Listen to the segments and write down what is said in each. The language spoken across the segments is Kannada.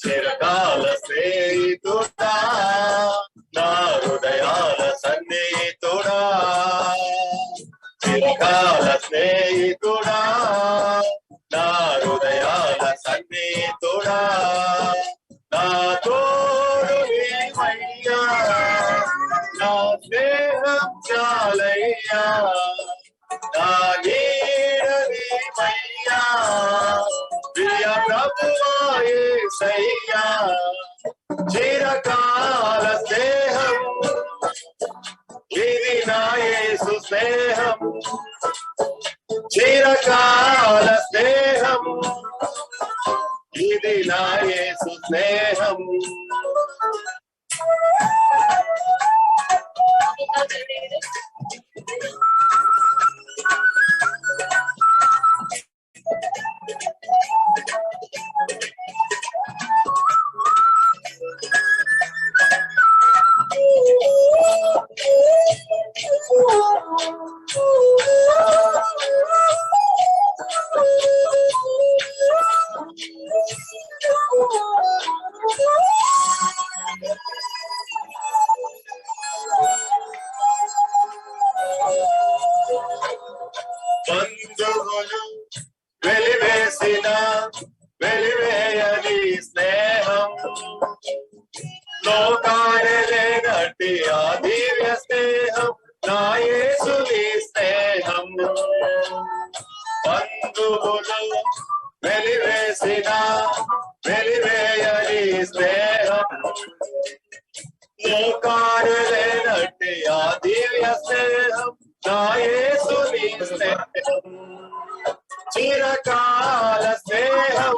చిరకాల స్నేహితుడా నా హృదయాల సన్నిహితుడా చిరకాల స్నేహితుడా నా హృదయాల సన్నిహితుడా నా తోడు నీవయ్యా నా స్నేహం చాలయ్యా నా నీడ నీవయ్యా ప్రియ ప్రభువా యేసయ్యా చిరకాల స్నేహం ఇది నా యేసు స్నేహం చిరకాల స్నేహం ఇది నా యేసు స్నేహం బంధువులు వెలివేసిన వెలివేయని స్నేహం లోకాడలేనట్టి ఆ దివ్య స్నేహం నా యేసుని స్నేహం బంధువులు వెలివేసిన వెలివేయని స్నేహం లోకాడలేనట్టి ఆ దివ్య స్నేహం నా యేసుని స్నేహం చిరకాల స్నేహం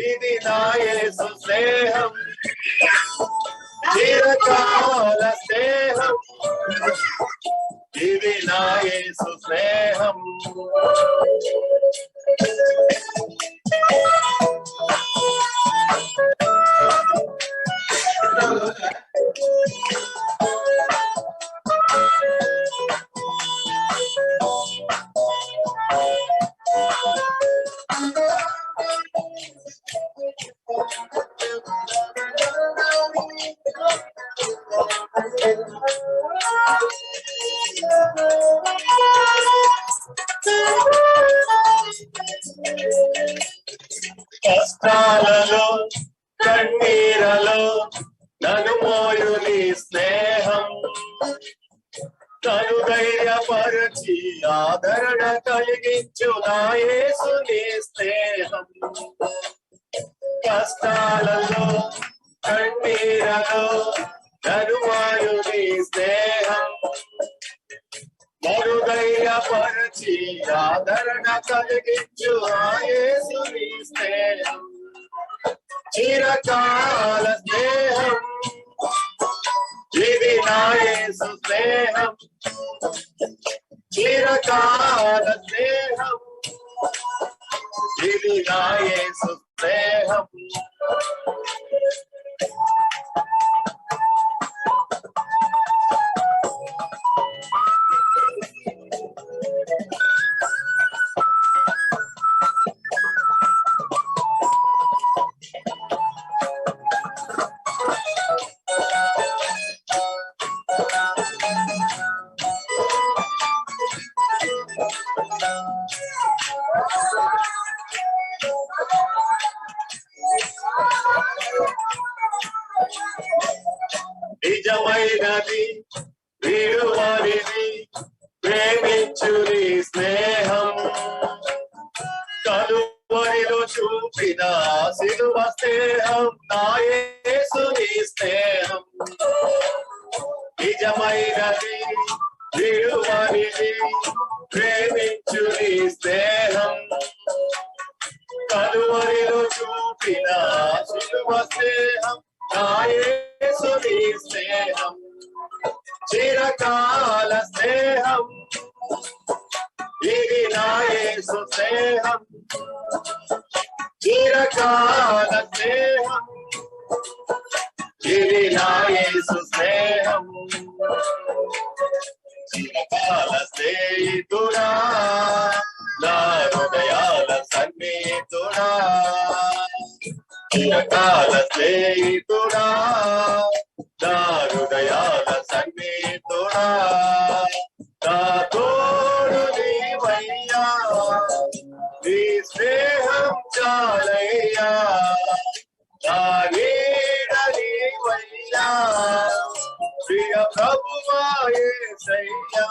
ఇది నా యేసు స్నేహం చిరకాల స్నేహం ఇది నా యేసు స్నేహం కష్టాలలో కన్నీరలో నన్ను మోయుని స్నేహం తను ధైర్యపరచి ఆదరణ కలిగించు నా యేసుని స్నేహం కష్టాలలో కన్నీరలో నన్ను మోయుని స్నేహం తను ధైర్యపరచి ఆదరణ కలిగించు నా యేసుని స్నేహం చిరకాల స్నేహం ఇది నా యేసు స్నేహం చిరకాల స్నేహం ఇది నా యేసు స్నేహం నిజమైనది విలువనిది ప్రేమించుని స్నేహం కలువరిలో చూపిన సిలువ స్నేహం నా యేసుని స్నేహం నిజమైనది విలువనిది ప్రేమించుని స్నేహం కలువరిలో చూపిన సిలువ స్నేహం నా యేసుని స్నేహం చిరకాల స్నేహం ఇది నా యేసు స్నేహం చిరకాల స్నేహం ఇది నా యేసు స్నేహం చిరకాల స్నేహితుడా నా హృదయాల సన్నిహితుడా చిరకాల స్నేహితుడా నా హృదయాల సన్నిహితుడా నా తోడు నీవయ్యా నీ స్నేహం చాలయ్యా నా నీడ నీవయ్యా ప్రియ ప్రభువా యేసయ్యా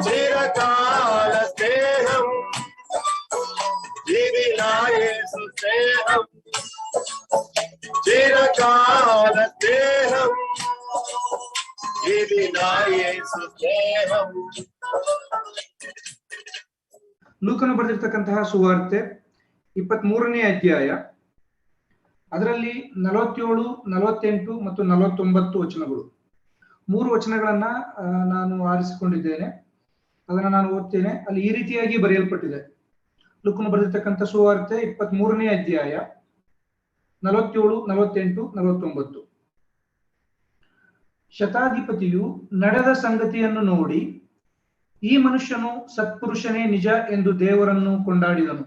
చిరకాల స్నేహం ఇది నా యేసు స్నేహం చిరకాల స్నేహం ఇది నా యేసు స్నేహం. ಲೂಕನು ಬರೆದಿರ್ತಕ್ಕಂತಹ ಸುವಾರ್ತೆ 23ನೇ ಅಧ್ಯಾಯ, ಅದರಲ್ಲಿ 47, 48 ಮತ್ತು 49 ವಚನಗಳು. 3 ವಚನಗಳನ್ನ ನಾನು ಆರಿಸಿಕೊಂಡಿದ್ದೇನೆ, ಅದನ್ನ ನಾನು ಓದ್ತೇನೆ. ಅಲ್ಲಿ ಈ ರೀತಿಯಾಗಿ ಬರೆಯಲ್ಪಟ್ಟಿದೆ. ಲೂಕನು ಬರೆದಿರ್ತಕ್ಕಂಥ ಸುವಾರ್ತೆ 23ನೇ ಅಧ್ಯಾಯ 47, 48, 49. ಶತಾಧಿಪತಿಯು ನಡೆದ ಸಂಗತಿಯನ್ನು ನೋಡಿ, ಈ ಮನುಷ್ಯನು ಸತ್ಪುರುಷನೇ ನಿಜ ಎಂದು ದೇವರನ್ನು ಕೊಂಡಾಡಿದನು.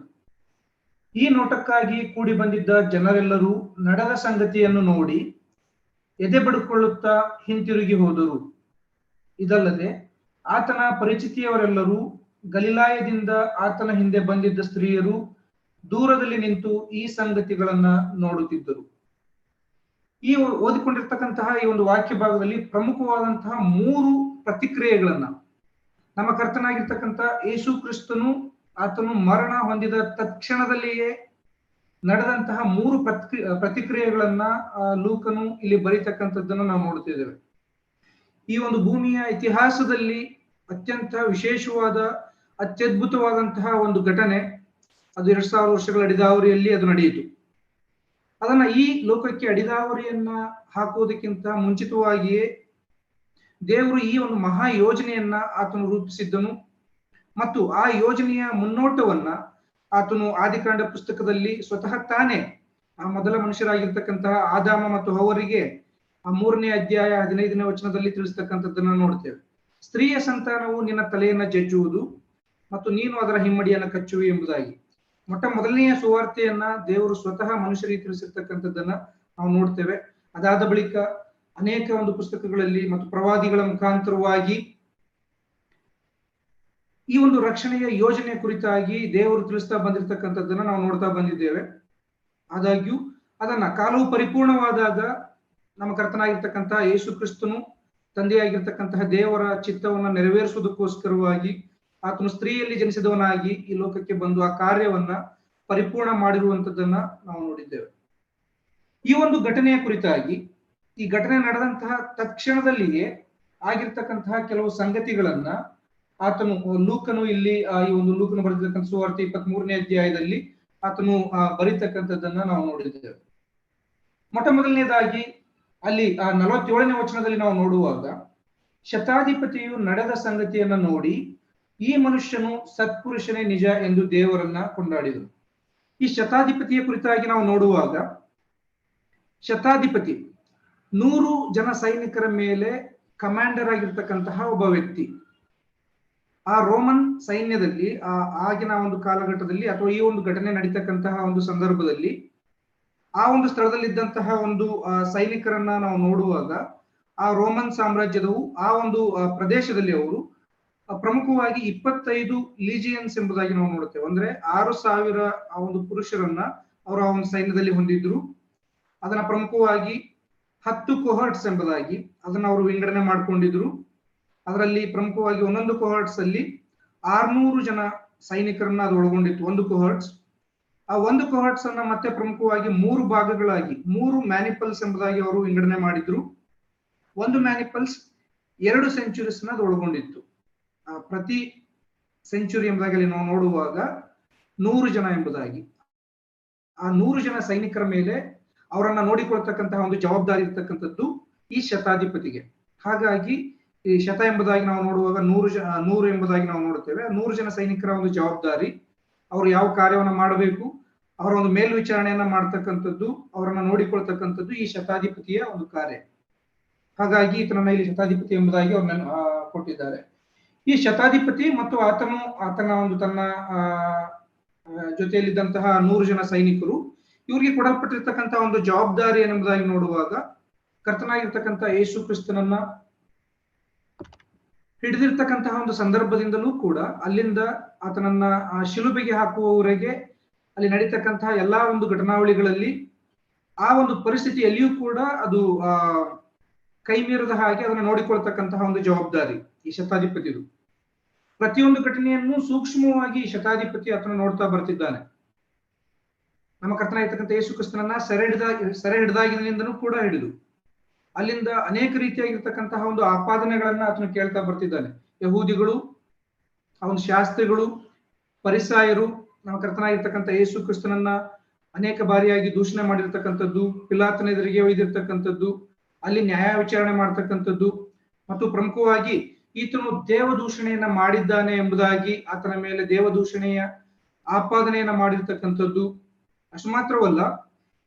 ಈ ನೋಟಕ್ಕಾಗಿ ಕೂಡಿ ಬಂದಿದ್ದ ಜನರೆಲ್ಲರೂ ನಡೆದ ಸಂಗತಿಯನ್ನು ನೋಡಿ ಎದೆ ಬಡಿಕೊಳ್ಳುತ್ತಾ ಹಿಂತಿರುಗಿ ಹೋದರು. ಇದಲ್ಲದೆ ಆತನ ಪರಿಚಿತಿಯವರೆಲ್ಲರೂ, ಗಲಿಲಾಯದಿಂದ ಆತನ ಹಿಂದೆ ಬಂದಿದ್ದ ಸ್ತ್ರೀಯರು ದೂರದಲ್ಲಿ ನಿಂತು ಈ ಸಂಗತಿಗಳನ್ನ ನೋಡುತ್ತಿದ್ದರು. ಈ ಓದಿಕೊಂಡಿರ್ತಕ್ಕಂತಹ ಈ ಒಂದು ವಾಕ್ಯ ಭಾಗದಲ್ಲಿ ಪ್ರಮುಖವಾದಂತಹ 3 ಪ್ರತಿಕ್ರಿಯೆಗಳನ್ನ ನಮ್ಮ ಕರ್ತನಾಗಿರ್ತಕ್ಕಂಥ ಯೇಸು ಕ್ರಿಸ್ತನು ಆತನು ಮರಣ ಹೊಂದಿದ ತಕ್ಷಣದಲ್ಲಿಯೇ ನಡೆದಂತಹ 3 ಪ್ರತಿಕ್ರಿಯೆಗಳನ್ನ ಲೂಕನು ಇಲ್ಲಿ ಬರೀತಕ್ಕಂಥದ್ದನ್ನು ನಾವು ನೋಡ್ತಿದ್ದೇವೆ. ಈ ಒಂದು ಭೂಮಿಯ ಇತಿಹಾಸದಲ್ಲಿ ಅತ್ಯಂತ ವಿಶೇಷವಾದ ಅತ್ಯದ್ಭುತವಾದಂತಹ ಒಂದು ಘಟನೆ, ಅದು 2000 ವರ್ಷಗಳ ಅಡಿದಾವರಿಯಲ್ಲಿ ಅದು ನಡೆಯಿತು. ಅದನ್ನ ಈ ಲೋಕಕ್ಕೆ ಅಡಿದಾವರಿಯನ್ನ ಹಾಕುವುದಕ್ಕಿಂತ ಮುಂಚಿತವಾಗಿಯೇ ದೇವರು ಈ ಒಂದು ಮಹಾ ಯೋಜನೆಯನ್ನ ಆತನು ರೂಪಿಸಿದ್ದನು ಮತ್ತು ಆ ಯೋಜನೆಯ ಮುನ್ನೋಟವನ್ನ ಆತನು ಆದಿಕಾಂಡ ಪುಸ್ತಕದಲ್ಲಿ ಸ್ವತಃ ತಾನೇ ಆ ಮೊದಲ ಮನುಷ್ಯರಾಗಿರ್ತಕ್ಕಂತಹ ಆದಾಮ ಮತ್ತು ಹವ್ವರಿಗೆ ಆ 3ನೇ ಅಧ್ಯಾಯ 15ನೇ ವಚನದಲ್ಲಿ ತಿಳಿಸ್ತಕ್ಕಂಥದ್ದನ್ನ ನೋಡ್ತೇವೆ. ಸ್ತ್ರೀಯ ಸಂತಾನವು ನಿನ್ನ ತಲೆಯನ್ನ ಜಜ್ಜುವುದು ಮತ್ತು ನೀನು ಅದರ ಹಿಮ್ಮಡಿಯನ್ನ ಕಚ್ಚುವೆ ಎಂಬುದಾಗಿ ಮೊದಲನೆಯ ಸುವಾರ್ತೆಯನ್ನ ದೇವರು ಸ್ವತಃ ಮನುಷ್ಯರಿಗೆ ತಿಳಿಸಿರ್ತಕ್ಕಂಥದ್ದನ್ನ ನಾವು ನೋಡ್ತೇವೆ. ಅದಾದ ಬಳಿಕ ಅನೇಕ ಒಂದು ಪುಸ್ತಕಗಳಲ್ಲಿ ಮತ್ತು ಪ್ರವಾದಿಗಳ ಮುಖಾಂತರವಾಗಿ ಈ ಒಂದು ರಕ್ಷಣೆಯ ಯೋಜನೆ ಕುರಿತಾಗಿ ದೇವರು ತಿಳಿಸ್ತಾ ಬಂದಿರತಕ್ಕಂಥದ್ದನ್ನ ನಾವು ನೋಡ್ತಾ ಬಂದಿದ್ದೇವೆ. ಆದಾಗ್ಯೂ ಅದನ್ನ ಕಾಲವು ಪರಿಪೂರ್ಣವಾದಾಗ ನಮ್ಮ ಕರ್ತನಾಗಿರ್ತಕ್ಕಂಥ ಯೇಸು ಕ್ರಿಸ್ತನು ತಂದೆಯಾಗಿರ್ತಕ್ಕಂತಹ ದೇವರ ಚಿತ್ತವನ್ನ ನೆರವೇರಿಸುವುದಕ್ಕೋಸ್ಕರವಾಗಿ ಆತನು ಸ್ತ್ರೀಯಲ್ಲಿ ಜನಿಸಿದವನಾಗಿ ಈ ಲೋಕಕ್ಕೆ ಬಂದು ಆ ಕಾರ್ಯವನ್ನ ಪರಿಪೂರ್ಣ ಮಾಡಿರುವಂತದ್ದನ್ನ ನಾವು ನೋಡಿದ್ದೇವೆ. ಈ ಒಂದು ಘಟನೆಯ ಕುರಿತಾಗಿ, ಈ ಘಟನೆ ನಡೆದಂತಹ ತಕ್ಷಣದಲ್ಲಿಯೇ ಆಗಿರ್ತಕ್ಕಂತಹ ಕೆಲವು ಸಂಗತಿಗಳನ್ನ ಆತನು ಲೂಕನು ಇಲ್ಲಿ ಈ ಒಂದು ಲೂಕನು ಬರೆದಿರ್ತಕ್ಕಂಥ ಸುವಾರ್ತೆ 23ನೇ ಅಧ್ಯಾಯದಲ್ಲಿ ಆತನು ಬರೀತಕ್ಕಂಥದ್ದನ್ನ ನಾವು ನೋಡಿದ್ದೇವೆ. ಮೊದಲನೇದಾಗಿ ಅಲ್ಲಿ 47ನೇ ವಚನದಲ್ಲಿ ನಾವು ನೋಡುವಾಗ, ಶತಾಧಿಪತಿಯು ನಡೆದ ಸಂಗತಿಯನ್ನ ನೋಡಿ ಈ ಮನುಷ್ಯನು ಸತ್ಪುರುಷನೇ ನಿಜ ಎಂದು ದೇವರನ್ನ ಕೊಂಡಾಡಿದನು. ಈ ಶತಾಧಿಪತಿಯ ಕುರಿತಾಗಿ ನಾವು ನೋಡುವಾಗ, ಶತಾಧಿಪತಿ 100 ಜನ ಸೈನಿಕರ ಮೇಲೆ ಕಮಾಂಡರ್ ಆಗಿರ್ತಕ್ಕಂತಹ ಒಬ್ಬ ವ್ಯಕ್ತಿ. ಆ ರೋಮನ್ ಸೈನ್ಯದಲ್ಲಿ ಆಗಿನ ಒಂದು ಕಾಲಘಟ್ಟದಲ್ಲಿ ಅಥವಾ ಈ ಒಂದು ಘಟನೆ ನಡೀತಕ್ಕಂತಹ ಒಂದು ಸಂದರ್ಭದಲ್ಲಿ ಆ ಒಂದು ಸ್ಥಳದಲ್ಲಿದ್ದಂತಹ ಒಂದು ಸೈನಿಕರನ್ನ ನಾವು ನೋಡುವಾಗ, ಆ ರೋಮನ್ ಸಾಮ್ರಾಜ್ಯದವು ಆ ಒಂದು ಪ್ರದೇಶದಲ್ಲಿ ಅವರು ಪ್ರಮುಖವಾಗಿ 25 ಲೀಜಿಯನ್ಸ್ ಎಂಬುದಾಗಿ ನಾವು ನೋಡುತ್ತೇವೆ. ಅಂದ್ರೆ 6000 ಆ ಒಂದು ಪುರುಷರನ್ನ ಅವರು ಆ ಒಂದು ಸೈನ್ಯದಲ್ಲಿ ಹೊಂದಿದ್ರು. ಅದನ್ನ ಪ್ರಮುಖವಾಗಿ 10 ಕೊಹರ್ಟ್ಸ್ ಎಂಬುದಾಗಿ ಅದನ್ನ ಅವರು ವಿಂಗಡಣೆ ಮಾಡ್ಕೊಂಡಿದ್ರು. ಅದರಲ್ಲಿ ಪ್ರಮುಖವಾಗಿ ಒಂದೊಂದು ಕೊಹರ್ಟ್ಸ್ ಅಲ್ಲಿ 600 ಜನ ಸೈನಿಕರನ್ನ ಅದು ಒಳಗೊಂಡಿತ್ತು, ಒಂದು ಕೊಹರ್ಟ್ಸ್. ಆ ಒಂದು ಕೊಹರ್ಟ್ಸ್ ಅನ್ನ ಮತ್ತೆ ಪ್ರಮುಖವಾಗಿ 3 ಭಾಗಗಳಾಗಿ 3 ಮ್ಯಾನಿಪಲ್ಸ್ ಎಂಬುದಾಗಿ ಅವರು ವಿಂಗಡಣೆ ಮಾಡಿದ್ರು. ಒಂದು ಮ್ಯಾನಿಪಲ್ಸ್ 2 ಸೆಂಚುರೀಸ್ ಅದು ಒಳಗೊಂಡಿತ್ತು. ಪ್ರತಿ ಸೆಂಚುರಿ ಎಂಬುದಾಗಿ ನಾವು ನೋಡುವಾಗ 100 ಜನ ಎಂಬುದಾಗಿ ಆ 100 ಜನ ಸೈನಿಕರ ಮೇಲೆ ಅವರನ್ನ ನೋಡಿಕೊಳ್ತಕ್ಕಂತಹ ಒಂದು ಜವಾಬ್ದಾರಿ ಇರ್ತಕ್ಕಂಥದ್ದು ಈ ಶತಾಧಿಪತಿಗೆ. ಹಾಗಾಗಿ ಈ ಶತ ಎಂಬುದಾಗಿ ನಾವು ನೋಡುವಾಗ 100 ಎಂಬುದಾಗಿ ನಾವು ನೋಡುತ್ತೇವೆ. 100 ಜನ ಸೈನಿಕರ ಒಂದು ಜವಾಬ್ದಾರಿ, ಅವರು ಯಾವ ಕಾರ್ಯವನ್ನ ಮಾಡಬೇಕು, ಅವರ ಒಂದು ಮೇಲ್ವಿಚಾರಣೆಯನ್ನ ಮಾಡ್ತಕ್ಕಂಥದ್ದು, ಅವರನ್ನ ನೋಡಿಕೊಳ್ತಕ್ಕಂಥದ್ದು ಈ ಶತಾಧಿಪತಿಯ ಒಂದು ಕಾರ್ಯ. ಹಾಗಾಗಿ ಈತನನ್ನ ಇಲ್ಲಿ ಶತಾಧಿಪತಿ ಎಂಬುದಾಗಿ ಅವ್ರನ್ನ ಕೊಟ್ಟಿದ್ದಾರೆ. ಈ ಶತಾಧಿಪತಿ ಮತ್ತು ಆತನ ಒಂದು ತನ್ನ ಜೊತೆಯಲ್ಲಿದ್ದಂತಹ 100 ಜನ ಸೈನಿಕರು ಇವ್ರಿಗೆ ಕೊಡಲ್ಪಟ್ಟಿರ್ತಕ್ಕಂಥ ಒಂದು ಜವಾಬ್ದಾರಿ ಎಂಬುದಾಗಿ ನೋಡುವಾಗ ಕರ್ತನಾಗಿರ್ತಕ್ಕಂಥ ಯೇಸು ಕ್ರಿಸ್ತನನ್ನ ಹಿಡಿದಿರ್ತಕ್ಕಂತಹ ಒಂದು ಸಂದರ್ಭದಿಂದಲೂ ಕೂಡ ಅಲ್ಲಿಂದ ಆತನನ್ನ ಶಿಲುಬೆಗೆ ಹಾಕುವವರೆಗೆ ಅಲ್ಲಿ ನಡೀತಕ್ಕಂತಹ ಎಲ್ಲಾ ಒಂದು ಘಟನಾವಳಿಗಳಲ್ಲಿ ಆ ಒಂದು ಪರಿಸ್ಥಿತಿಯಲ್ಲಿಯೂ ಕೂಡ ಅದು ಕೈ ಮೀರದ ಹಾಗೆ ಅದನ್ನು ನೋಡಿಕೊಳ್ತಕ್ಕಂತಹ ಒಂದು ಜವಾಬ್ದಾರಿ ಈ ಶತಾಧಿಪತಿದು. ಪ್ರತಿಯೊಂದು ಘಟನೆಯನ್ನು ಸೂಕ್ಷ್ಮವಾಗಿ ಶತಾಧಿಪತಿ ಆತನ ನೋಡ್ತಾ ಬರ್ತಿದ್ದಾನೆ. ನಮ್ಮ ಕರ್ತನಾಗಿರ್ತಕ್ಕಂಥ ಯೇಸು ಕ್ರಿಸ್ತನನ್ನ ಸೆರೆ ಹಿಡಿದಾಗಿನಿಂದನೂ ಕೂಡ ಹಿಡಿದು ಅಲ್ಲಿಂದ ಅನೇಕ ರೀತಿಯಾಗಿರ್ತಕ್ಕಂತಹ ಒಂದು ಆಪಾದನೆಗಳನ್ನ ಆತನು ಕೇಳ್ತಾ ಬರ್ತಿದ್ದಾನೆ. ಯಹೂದಿಗಳು, ಅವನ ಶಾಸ್ತ್ರಿಗಳು, ಪರಿಸಾಯರು ನಮ್ಮ ಕರ್ತನಾಗಿರ್ತಕ್ಕಂಥ ಯೇಸು ಕ್ರಿಸ್ತನನ್ನ ಅನೇಕ ಬಾರಿಯಾಗಿ ದೂಷಣೆ ಮಾಡಿರ್ತಕ್ಕಂಥದ್ದು, ಪಿಲಾತನ ಎದುರಿಗೆ ಒಯ್ದಿರ್ತಕ್ಕಂಥದ್ದು, ಅಲ್ಲಿ ನ್ಯಾಯ ವಿಚಾರಣೆ ಮಾಡ್ತಕ್ಕಂಥದ್ದು, ಮತ್ತು ಪ್ರಮುಖವಾಗಿ ಈತನು ದೇವದೂಷಣೆಯನ್ನ ಮಾಡಿದ್ದಾನೆ ಎಂಬುದಾಗಿ ಆತನ ಮೇಲೆ ದೇವದೂಷಣೆಯ ಆಪಾದನೆಯನ್ನ ಮಾಡಿರ್ತಕ್ಕಂಥದ್ದು. ಅಷ್ಟು ಮಾತ್ರವಲ್ಲ,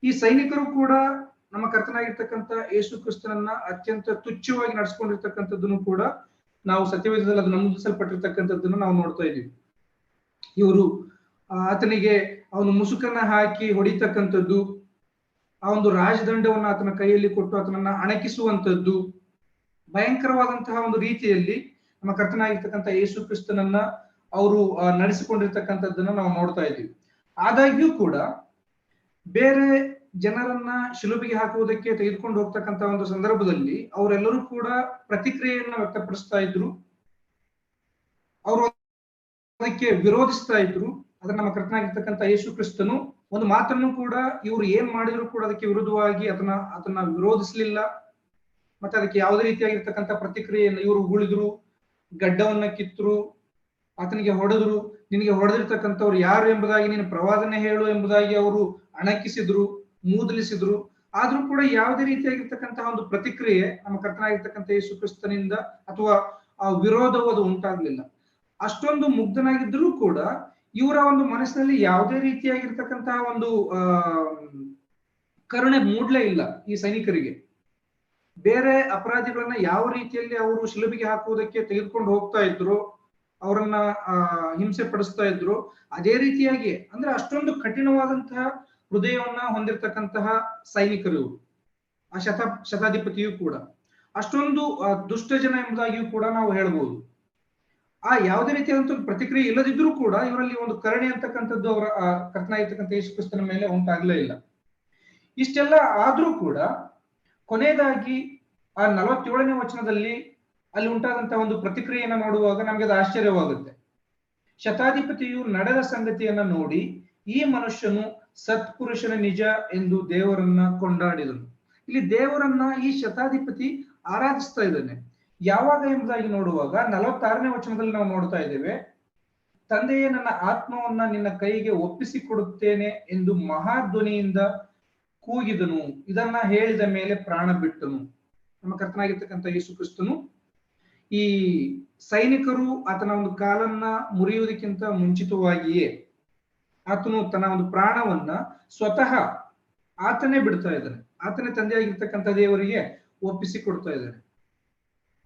ಈ ಸೈನಿಕರು ಕೂಡ ನಮ್ಮ ಕರ್ತನಾಗಿರ್ತಕ್ಕಂಥ ಯೇಸು ಕ್ರಿಸ್ತನನ್ನ ಅತ್ಯಂತ ತುಚ್ಛವಾಗಿ ನಡೆಸ್ಕೊಂಡಿರ್ತಕ್ಕಂಥದ್ದನ್ನು ಕೂಡ ನಾವು ಸತ್ಯವೇದದಲ್ಲಿ ಅದು ನಮೂದಿಸಲ್ಪಟ್ಟಿರ್ತಕ್ಕಂಥದ್ದನ್ನು ನಾವು ನೋಡ್ತಾ ಇದ್ದೀವಿ. ಇವರು ಆತನಿಗೆ ಅವನು ಮುಸುಕನ್ನ ಹಾಕಿ ಹೊಡಿತಕ್ಕಂಥದ್ದು, ಆ ಒಂದು ರಾಜದಂಡವನ್ನು ಆತನ ಕೈಯಲ್ಲಿ ಕೊಟ್ಟು ಆತನನ್ನ ಅಣಕಿಸುವಂಥದ್ದು, ಭಯಂಕರವಾದಂತಹ ಒಂದು ರೀತಿಯಲ್ಲಿ ನಮ್ಮ ಕರ್ತನಾಗಿರ್ತಕ್ಕಂಥ ಯೇಸು ಕ್ರಿಸ್ತನನ್ನ ಅವರು ನಡೆಸಿಕೊಂಡಿರ್ತಕ್ಕಂಥದ್ದನ್ನ ನಾವು ನೋಡ್ತಾ ಇದ್ದೀವಿ. ಆದಾಗ್ಯೂ ಕೂಡ ಬೇರೆ ಜನರನ್ನ ಶಿಲುಬೆಗೆ ಹಾಕುವುದಕ್ಕೆ ತೆಗೆದುಕೊಂಡು ಹೋಗ್ತಕ್ಕಂಥ ಒಂದು ಸಂದರ್ಭದಲ್ಲಿ ಅವರೆಲ್ಲರೂ ಕೂಡ ಪ್ರತಿಕ್ರಿಯೆಯನ್ನ ವ್ಯಕ್ತಪಡಿಸ್ತಾ ಇದ್ರು, ಅವರು ಅದಕ್ಕೆ ವಿರೋಧಿಸ್ತಾ ಇದ್ರು. ಅದನ್ನ ನಮ್ಮ ಕರ್ತನಾಗಿರ್ತಕ್ಕಂಥ ಯೇಸು ಕ್ರಿಸ್ತನು ಒಂದು ಮಾತನ್ನು ಕೂಡ ಇವರು ಏನ್ ಮಾಡಿದ್ರು ಕೂಡ ಅದಕ್ಕೆ ವಿರುದ್ಧವಾಗಿ ಅದನ್ನ ವಿರೋಧಿಸ್ಲಿಲ್ಲ. ಮತ್ತೆ ಅದಕ್ಕೆ ಯಾವುದೇ ರೀತಿಯಾಗಿರ್ತಕ್ಕಂಥ ಪ್ರತಿಕ್ರಿಯೆಯನ್ನು ಇವರು ಉಗುಳಿದ್ರು, ಗಡ್ಡವನ್ನ ಕಿತ್ತರು, ಆತನಿಗೆ ಹೊಡೆದ್ರು. ನಿನಗೆ ಹೊಡೆದಿರ್ತಕ್ಕಂಥವ್ರು ಯಾರು ಎಂಬುದಾಗಿ ನೀನು ಪ್ರವಾದನೆ ಹೇಳು ಎಂಬುದಾಗಿ ಅವರು ಅಣಕಿಸಿದ್ರು, ಮೂದಲಿಸಿದ್ರು. ಆದ್ರೂ ಕೂಡ ಯಾವುದೇ ರೀತಿಯಾಗಿರ್ತಕ್ಕಂತಹ ಒಂದು ಪ್ರತಿಕ್ರಿಯೆ ನಮ್ಮ ಕರ್ತನಾಗಿರ್ತಕ್ಕಂಥ ಯೇಸು ಕ್ರಿಸ್ತನಿಂದ ಅಥವಾ ಆ ವಿರೋಧವು ಅದು ಉಂಟಾಗ್ಲಿಲ್ಲ. ಅಷ್ಟೊಂದು ಮುಗ್ಧನಾಗಿದ್ರೂ ಕೂಡ ಇವರ ಒಂದು ಮನಸ್ಸಿನಲ್ಲಿ ಯಾವುದೇ ರೀತಿಯಾಗಿರ್ತಕ್ಕಂತಹ ಒಂದು ಕರುಣೆ ಮೂಡ್ಲೇ ಇಲ್ಲ ಈ ಸೈನಿಕರಿಗೆ. ಬೇರೆ ಅಪರಾಧಿಗಳನ್ನ ಯಾವ ರೀತಿಯಲ್ಲಿ ಅವರು ಶಿಲುಬೆಗೆ ಹಾಕುವುದಕ್ಕೆ ತೆಗೆದುಕೊಂಡು ಹೋಗ್ತಾ ಇದ್ರು, ಅವರನ್ನ ಹಿಂಸೆ ಪಡಿಸ್ತಾ ಇದ್ರು, ಅದೇ ರೀತಿಯಾಗಿ ಅಂದ್ರೆ ಅಷ್ಟೊಂದು ಕಠಿಣವಾದಂತಹ ಹೃದಯವನ್ನ ಹೊಂದಿರತಕ್ಕಂತಹ ಸೈನಿಕರು, ಆ ಶತಾಧಿಪತಿಯು ಕೂಡ ಅಷ್ಟೊಂದು ದುಷ್ಟ ಜನ ಎಂಬುದಾಗಿಯೂ ಕೂಡ ನಾವು ಹೇಳ್ಬೋದು. ಆ ಯಾವುದೇ ರೀತಿಯಾದಂತ ಪ್ರತಿಕ್ರಿಯೆ ಇಲ್ಲದಿದ್ರೂ ಕೂಡ ಇವರಲ್ಲಿ ಒಂದು ಕರುಣೆ ಅಂತಕ್ಕಂಥದ್ದು ಅವರ ಕರ್ತನಾಗಿರ್ತಕ್ಕಂಥ ಯೇಸು ಕ್ರಿಸ್ತನ ಮೇಲೆ ಉಂಟಾಗ್ಲೇ ಇಲ್ಲ. ಇಷ್ಟೆಲ್ಲ ಆದ್ರೂ ಕೂಡ ಕೊನೆಯದಾಗಿ ಆ 47ನೇ ವಚನದಲ್ಲಿ ಅಲ್ಲಿ ಉಂಟಾದಂತಹ ಒಂದು ಪ್ರತಿಕ್ರಿಯೆಯನ್ನ ನೋಡುವಾಗ ನಮ್ಗೆ ಅದು ಆಶ್ಚರ್ಯವಾಗುತ್ತೆ. ಶತಾಧಿಪತಿಯು ನಡೆದ ಸಂಗತಿಯನ್ನ ನೋಡಿ ಈ ಮನುಷ್ಯನು ಸತ್ಪುರುಷನ ನಿಜ ಎಂದು ದೇವರನ್ನ ಕೊಂಡಾಡಿದನು. ಇಲ್ಲಿ ದೇವರನ್ನ ಈ ಶತಾಧಿಪತಿ ಆರಾಧಿಸ್ತಾ ಇದ್ದಾನೆ. ಯಾವಾಗ ಎಂಬುದಾಗಿ ನೋಡುವಾಗ 46ನೇ ವಚನದಲ್ಲಿ ನಾವು ನೋಡ್ತಾ ಇದ್ದೇವೆ, ತಂದೆಯೇ ನನ್ನ ಆತ್ಮವನ್ನ ನಿನ್ನ ಕೈಗೆ ಒಪ್ಪಿಸಿಕೊಡುತ್ತೇನೆ ಎಂದು ಮಹಾಧ್ವನಿಯಿಂದ ಕೂಗಿದನು. ಇದನ್ನ ಹೇಳಿದ ಮೇಲೆ ಪ್ರಾಣ ಬಿಟ್ಟನು. ನಮ್ಮ ಕರ್ತನಾಗಿರ್ತಕ್ಕಂಥ ಯೇಸು ಕ್ರಿಸ್ತನು ಈ ಸೈನಿಕರು ಆತನ ಒಂದು ಕಾಲನ್ನ ಮುರಿಯುವುದಕ್ಕಿಂತ ಮುಂಚಿತವಾಗಿಯೇ ಆತನು ತನ್ನ ಒಂದು ಪ್ರಾಣವನ್ನ ಸ್ವತಃ ಆತನೇ ಬಿಡ್ತಾ ಇದ್ದಾನೆ. ಆತನೇ ತಂದೆಯಾಗಿರ್ತಕ್ಕಂಥ ದೇವರಿಗೆ ಒಪ್ಪಿಸಿಕೊಡ್ತಾ ಇದ್ದಾನೆ.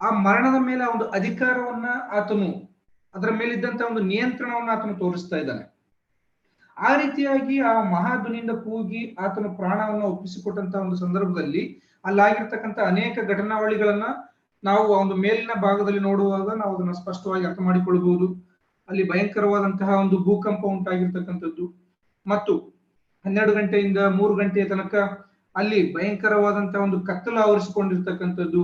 ಆ ಮರಣದ ಮೇಲೆ ಆ ಒಂದು ಅಧಿಕಾರವನ್ನ ಆತನು, ಅದರ ಮೇಲಿದ್ದಂತ ಒಂದು ನಿಯಂತ್ರಣವನ್ನ ಆತನು ತೋರಿಸ್ತಾ ಇದ್ದಾನೆ. ಆ ರೀತಿಯಾಗಿ ಆ ಮಹಾಧ್ವನಿಯಿಂದ ಕೂಗಿ ಆತನು ಪ್ರಾಣವನ್ನ ಒಪ್ಪಿಸಿಕೊಟ್ಟಂತ ಒಂದು ಸಂದರ್ಭದಲ್ಲಿ ಅಲ್ಲಾಗಿರ್ತಕ್ಕಂಥ ಅನೇಕ ಘಟನಾವಳಿಗಳನ್ನ ನಾವು ಒಂದು ಮೇಲಿನ ಭಾಗದಲ್ಲಿ ನೋಡುವಾಗ ನಾವು ಅದನ್ನ ಸ್ಪಷ್ಟವಾಗಿ ಅರ್ಥ ಮಾಡಿಕೊಳ್ಬಹುದು. ಅಲ್ಲಿ ಭಯಂಕರವಾದಂತಹ ಒಂದು ಭೂಕಂಪ ಉಂಟಾಗಿರ್ತಕ್ಕಂಥದ್ದು, ಮತ್ತು 12 ಗಂಟೆಯಿಂದ 3 ಗಂಟೆಯ ತನಕ ಅಲ್ಲಿ ಭಯಂಕರವಾದಂತಹ ಒಂದು ಕತ್ತಲು ಆವರಿಸಿಕೊಂಡಿರ್ತಕ್ಕಂಥದ್ದು.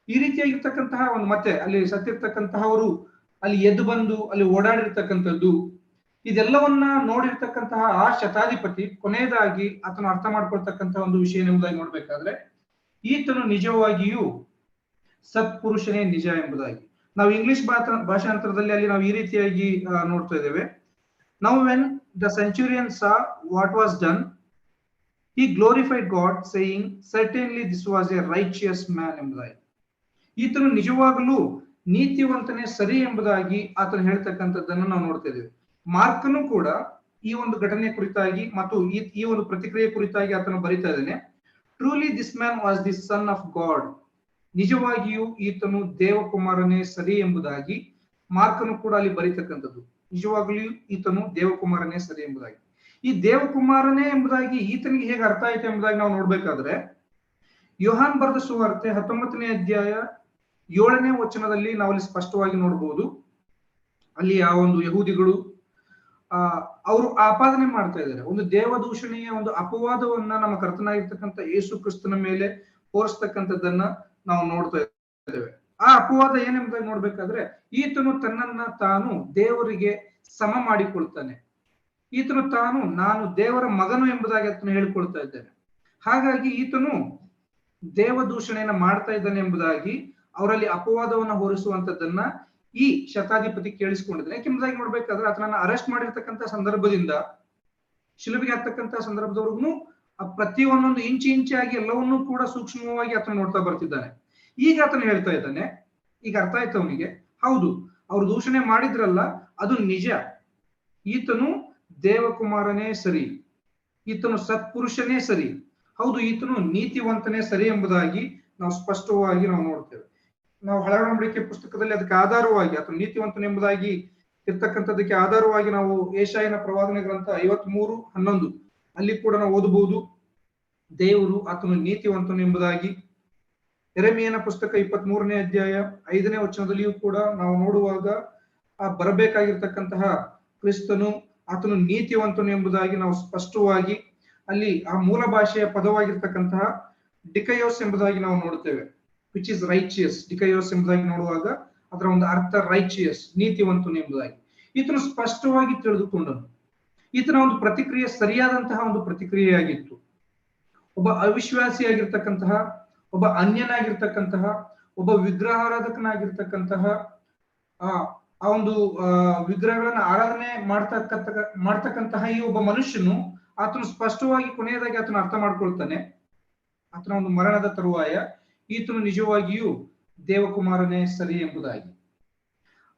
ಈ ರೀತಿಯಾಗಿರ್ತಕ್ಕಂತಹ ಒಂದು, ಮತ್ತೆ ಅಲ್ಲಿ ಸತ್ತಿರ್ತಕ್ಕಂತಹವರು ಅಲ್ಲಿ ಎದ್ದು ಬಂದು ಅಲ್ಲಿ ಓಡಾಡಿರ್ತಕ್ಕಂಥದ್ದು, ಇದೆಲ್ಲವನ್ನ ನೋಡಿರ್ತಕ್ಕಂತಹ ಆ ಶತಾಧಿಪತಿ ಕೊನೆಯದಾಗಿ ಆತನು ಅರ್ಥ ಮಾಡ್ಕೊಳ್ತಕ್ಕಂತಹ ಒಂದು ವಿಷಯ ಎಂಬುದಾಗಿ ನೋಡ್ಬೇಕಾದ್ರೆ, ಈತನು ನಿಜವಾಗಿಯೂ ಸತ್ಪುರುಷನೇ ನಿಜ ಎಂಬುದಾಗಿ. ನಾವು ಇಂಗ್ಲಿಷ್ ಭಾಷಾಂತರದಲ್ಲಿ ಅಲ್ಲಿ ನಾವು ಈ ರೀತಿಯಾಗಿ ನೋಡ್ತಾ ಇದ್ದೇವೆ. Now when the centurion saw what was done, he glorified God, saying, certainly this was a righteous man ಎಂಬುದಾಗಿ. ಈತನು ನಿಜವಾಗಲೂ ನೀತಿವಂತನೇ ಸರಿ ಎಂಬುದಾಗಿ ಆತನು ಹೇಳ್ತಕ್ಕಂಥದ್ದನ್ನು ನಾವು ನೋಡ್ತಾ ಇದ್ದೇವೆ. ಮಾರ್ಕನು ಕೂಡ ಈ ಒಂದು ಘಟನೆ ಕುರಿತಾಗಿ ಮತ್ತು ಈ ಒಂದು ಪ್ರತಿಕ್ರಿಯೆ ಕುರಿತಾಗಿ ಆತನು ಬರೀತಾ ಇದ್ದಾನೆ. Truly this man was the son of god. ನಿಜವಾಗಿಯೂ ಈತನು ದೇವಕುಮಾರನೇ ಸರಿ ಎಂಬುದಾಗಿ ಮಾರ್ಕನು ಕೂಡ ಅಲ್ಲಿ ಬರೀತಕ್ಕಂಥದ್ದು. ನಿಜವಾಗ್ಲೂ ಈತನು ದೇವಕುಮಾರನೇ ಸರಿ ಎಂಬುದಾಗಿ. ಈ ದೇವಕುಮಾರನೇ ಎಂಬುದಾಗಿ ಈತನಿಗೆ ಹೇಗೆ ಅರ್ಥ ಆಯ್ತು ಎಂಬುದಾಗಿ ನಾವು ನೋಡ್ಬೇಕಾದ್ರೆ, ಯೋಹಾನ್ ಬರೆದ ಸುವಾರ್ತೆ 19ನೇ ಅಧ್ಯಾಯ 7ನೇ ವಚನದಲ್ಲಿ ನಾವಲ್ಲಿ ಸ್ಪಷ್ಟವಾಗಿ ನೋಡಬಹುದು. ಅಲ್ಲಿ ಆ ಒಂದು ಯಹೂದಿಗಳು ಅವರು ಆಪಾದನೆ ಮಾಡ್ತಾ ಇದ್ದಾರೆ, ಒಂದು ದೇವದೂಷಣೆಯ ಒಂದು ಅಪವಾದವನ್ನ ನಮ್ಮ ಕರ್ತನಾಗಿರ್ತಕ್ಕಂಥ ಯೇಸು ಕ್ರಿಸ್ತನ ಮೇಲೆ ತೋರಿಸ್ತಕ್ಕಂಥದ್ದನ್ನ ನಾವು ನೋಡ್ತಾ ಇದ್ದೇವೆ. ಆ ಅಪವಾದ ಏನೆಂಬುದಾಗಿ ನೋಡ್ಬೇಕಾದ್ರೆ, ಈತನು ತನ್ನನ್ನ ತಾನು ದೇವರಿಗೆ ಸಮ ಮಾಡಿಕೊಳ್ತಾನೆ, ಈತನು ತಾನು ನಾನು ದೇವರ ಮಗನು ಎಂಬುದಾಗಿ ಆತನು ಹೇಳಿಕೊಳ್ತಾ ಇದ್ದಾನೆ. ಹಾಗಾಗಿ ಈತನು ದೇವದೂಷಣೆಯನ್ನ ಮಾಡ್ತಾ ಇದ್ದಾನೆ ಎಂಬುದಾಗಿ ಅವರಲ್ಲಿ ಅಪವಾದವನ್ನ ಹೊರಿಸುವಂತದ್ದನ್ನ ಈ ಶತಾಧಿಪತಿ ಕೇಳಿಸಿಕೊಂಡಿದ್ದಾನೆ. ಯಾಕೆಂಬುದಾಗಿ ನೋಡ್ಬೇಕಾದ್ರೆ, ಆತನನ್ನ ಅರೆಸ್ಟ್ ಮಾಡಿರ್ತಕ್ಕಂಥ ಸಂದರ್ಭದಿಂದ ಶಿಲುಬೆಗೆ ಹಾಕ್ತಕ್ಕಂಥ ಸಂದರ್ಭದವರೆಗೂ ಪ್ರತಿಯೊಂದೊಂದು ಇಂಚಾಗಿ ಎಲ್ಲವನ್ನೂ ಕೂಡ ಸೂಕ್ಷ್ಮವಾಗಿ ಆತನು ನೋಡ್ತಾ ಬರ್ತಿದ್ದಾನೆ. ಈಗ ಆತನು ಹೇಳ್ತಾ ಇದ್ದಾನೆ, ಈಗ ಅರ್ಥ ಆಯ್ತು ಅವನಿಗೆ, ಹೌದು ಅವ್ರು ದೂಷಣೆ ಮಾಡಿದ್ರಲ್ಲ ಅದು ನಿಜ, ಈತನು ದೇವಕುಮಾರನೇ ಸರಿ, ಈತನು ಸತ್ಪುರುಷನೇ ಸರಿ, ಹೌದು ಈತನು ನೀತಿವಂತನೇ ಸರಿ ಎಂಬುದಾಗಿ ನಾವು ಸ್ಪಷ್ಟವಾಗಿ ನಾವು ನೋಡ್ತೇವೆ. ನಾವು ಹಳೆ ಒಡಂಬಡಿಕೆ ಪುಸ್ತಕದಲ್ಲಿ ಅದಕ್ಕೆ ಆಧಾರವಾಗಿ, ಆತನು ನೀತಿವಂತನೆಂಬುದಾಗಿ ಇರ್ತಕ್ಕಂಥದಕ್ಕೆ ಆಧಾರವಾಗಿ ನಾವು ಯೆಶಾಯನ ಪ್ರವಾದನೆ ಗ್ರಂಥ 53:11 ಅಲ್ಲಿ ಕೂಡ ನಾವು ಓದಬಹುದು, ದೇವರು ಆತನು ನೀತಿವಂತನು ಎಂಬುದಾಗಿ. ಯೆರೆಮೀಯನ ಪುಸ್ತಕ 23ನೇ ಅಧ್ಯಾಯ 5ನೇ ವಚನದಲ್ಲಿಯೂ ಕೂಡ ನಾವು ನೋಡುವಾಗ ಆ ಬರಬೇಕಾಗಿರ್ತಕ್ಕಂತಹ ಕ್ರಿಸ್ತನು ಆತನು ನೀತಿವಂತನು ಎಂಬುದಾಗಿ ನಾವು ಸ್ಪಷ್ಟವಾಗಿ ಅಲ್ಲಿ ಆ ಮೂಲ ಭಾಷೆಯ ಪದವಾಗಿರ್ತಕ್ಕಂತಹ ಡಿಕಯೋಸ್ ಎಂಬುದಾಗಿ ನಾವು ನೋಡುತ್ತೇವೆ, ವಿಚ್ ಇಸ್ ರೈಚಿಯಸ್. ಡಿಕಯೋಸ್ ಎಂಬುದಾಗಿ ನೋಡುವಾಗ ಅದರ ಒಂದು ಅರ್ಥ ರೈಚಿಯಸ್, ನೀತಿವಂತನು ಎಂಬುದಾಗಿ. ಈತನು ಸ್ಪಷ್ಟವಾಗಿ ತಿಳಿದುಕೊಂಡನು. ಈತನ ಒಂದು ಪ್ರತಿಕ್ರಿಯೆ ಸರಿಯಾದಂತಹ ಒಂದು ಪ್ರತಿಕ್ರಿಯೆಯಾಗಿತ್ತು. ಒಬ್ಬ ಅವಿಶ್ವಾಸಿಯಾಗಿರ್ತಕ್ಕಂತಹ, ಒಬ್ಬ ಅನ್ಯನಾಗಿರ್ತಕ್ಕಂತಹ, ಒಬ್ಬ ವಿಗ್ರಹಾರಾಧಕನಾಗಿರ್ತಕ್ಕಂತಹ ಆ ಒಂದು ವಿಗ್ರಹಗಳನ್ನ ಆರಾಧನೆ ಮಾಡ್ತಕ್ಕಂತಹ ಈ ಒಬ್ಬ ಮನುಷ್ಯನು ಆತನು ಸ್ಪಷ್ಟವಾಗಿ ಕೊನೆಯದಾಗಿ ಆತನು ಅರ್ಥ ಮಾಡ್ಕೊಳ್ತಾನೆ, ಆತನ ಒಂದು ಮರಣದ ತರುವಾಯ ಈತನು ನಿಜವಾಗಿಯೂ ದೇವಕುಮಾರನೇ ಸರಿ ಎಂಬುದಾಗಿ.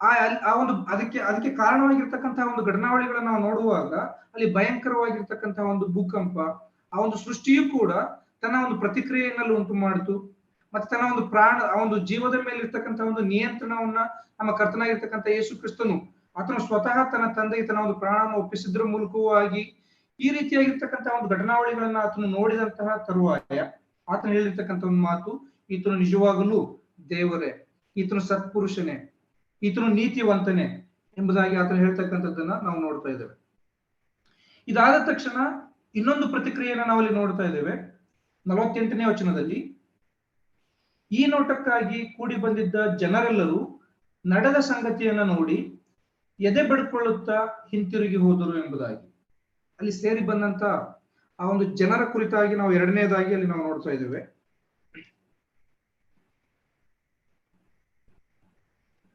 ಆ ಒಂದು ಅದಕ್ಕೆ ಕಾರಣವಾಗಿರ್ತಕ್ಕಂತಹ ಒಂದು ಘಟನಾವಳಿಗಳನ್ನ ನಾವು ನೋಡುವಾಗ ಅಲ್ಲಿ ಭಯಂಕರವಾಗಿರ್ತಕ್ಕಂತಹ ಒಂದು ಭೂಕಂಪ, ಆ ಒಂದು ಸೃಷ್ಟಿಯೂ ಕೂಡ ತನ್ನ ಒಂದು ಪ್ರತಿಕ್ರಿಯೆಯಲ್ಲಿ ಉಂಟು ಮಾಡಿತು. ಮತ್ತೆ ತನ್ನ ಒಂದು ಆ ಒಂದು ಜೀವದ ಮೇಲೆ ಇರ್ತಕ್ಕಂತಹ ಒಂದು ನಿಯಂತ್ರಣವನ್ನ ನಮ್ಮ ಕರ್ತನಾಗಿರ್ತಕ್ಕಂಥ ಯೇಸು ಕ್ರಿಸ್ತನು ಆತನು ಸ್ವತಃ ತನ್ನ ತಂದೆಗೆ ತನ್ನ ಒಂದು ಪ್ರಾಣವನ್ನು ಒಪ್ಪಿಸಿದ್ರ ಮೂಲಕವಾಗಿ ಈ ರೀತಿಯಾಗಿರ್ತಕ್ಕಂತಹ ಒಂದು ಘಟನಾವಳಿಗಳನ್ನ ಆತನು ನೋಡಿದಂತಹ ತರುವಾಯ ಆತನು ಹೇಳಿರ್ತಕ್ಕಂಥ ಒಂದು ಮಾತು, ಈತನು ನಿಜವಾಗಲೂ ದೇವರೇ, ಈತನು ಸತ್ಪುರುಷನೇ, ಈತನು ನೀತಿವಂತನೇ ಎಂಬುದಾಗಿ ಆತನು ಹೇಳ್ತಕ್ಕಂಥದ್ದನ್ನ ನಾವು ನೋಡ್ತಾ ಇದ್ದೇವೆ. ಇದಾದ ತಕ್ಷಣ ಇನ್ನೊಂದು ಪ್ರತಿಕ್ರಿಯೆಯನ್ನ ನಾವಲ್ಲಿ ನೋಡ್ತಾ ಇದ್ದೇವೆ 48ನೇ ವಚನದಲ್ಲಿ. ಈ ನೋಟಕ್ಕಾಗಿ ಕೂಡಿ ಬಂದಿದ್ದ ಜನರೆಲ್ಲರೂ ನಡೆದ ಸಂಗತಿಯನ್ನ ನೋಡಿ ಎದೆ ಬಡ್ಕೊಳ್ಳುತ್ತಾ ಹಿಂತಿರುಗಿ ಹೋದರು ಎಂಬುದಾಗಿ. ಅಲ್ಲಿ ಸೇರಿ ಬಂದಂತ ಆ ಒಂದು ಜನರ ಕುರಿತಾಗಿ ನಾವು ಎರಡನೇದಾಗಿ ಅಲ್ಲಿ ನಾವು ನೋಡ್ತಾ ಇದ್ದೇವೆ.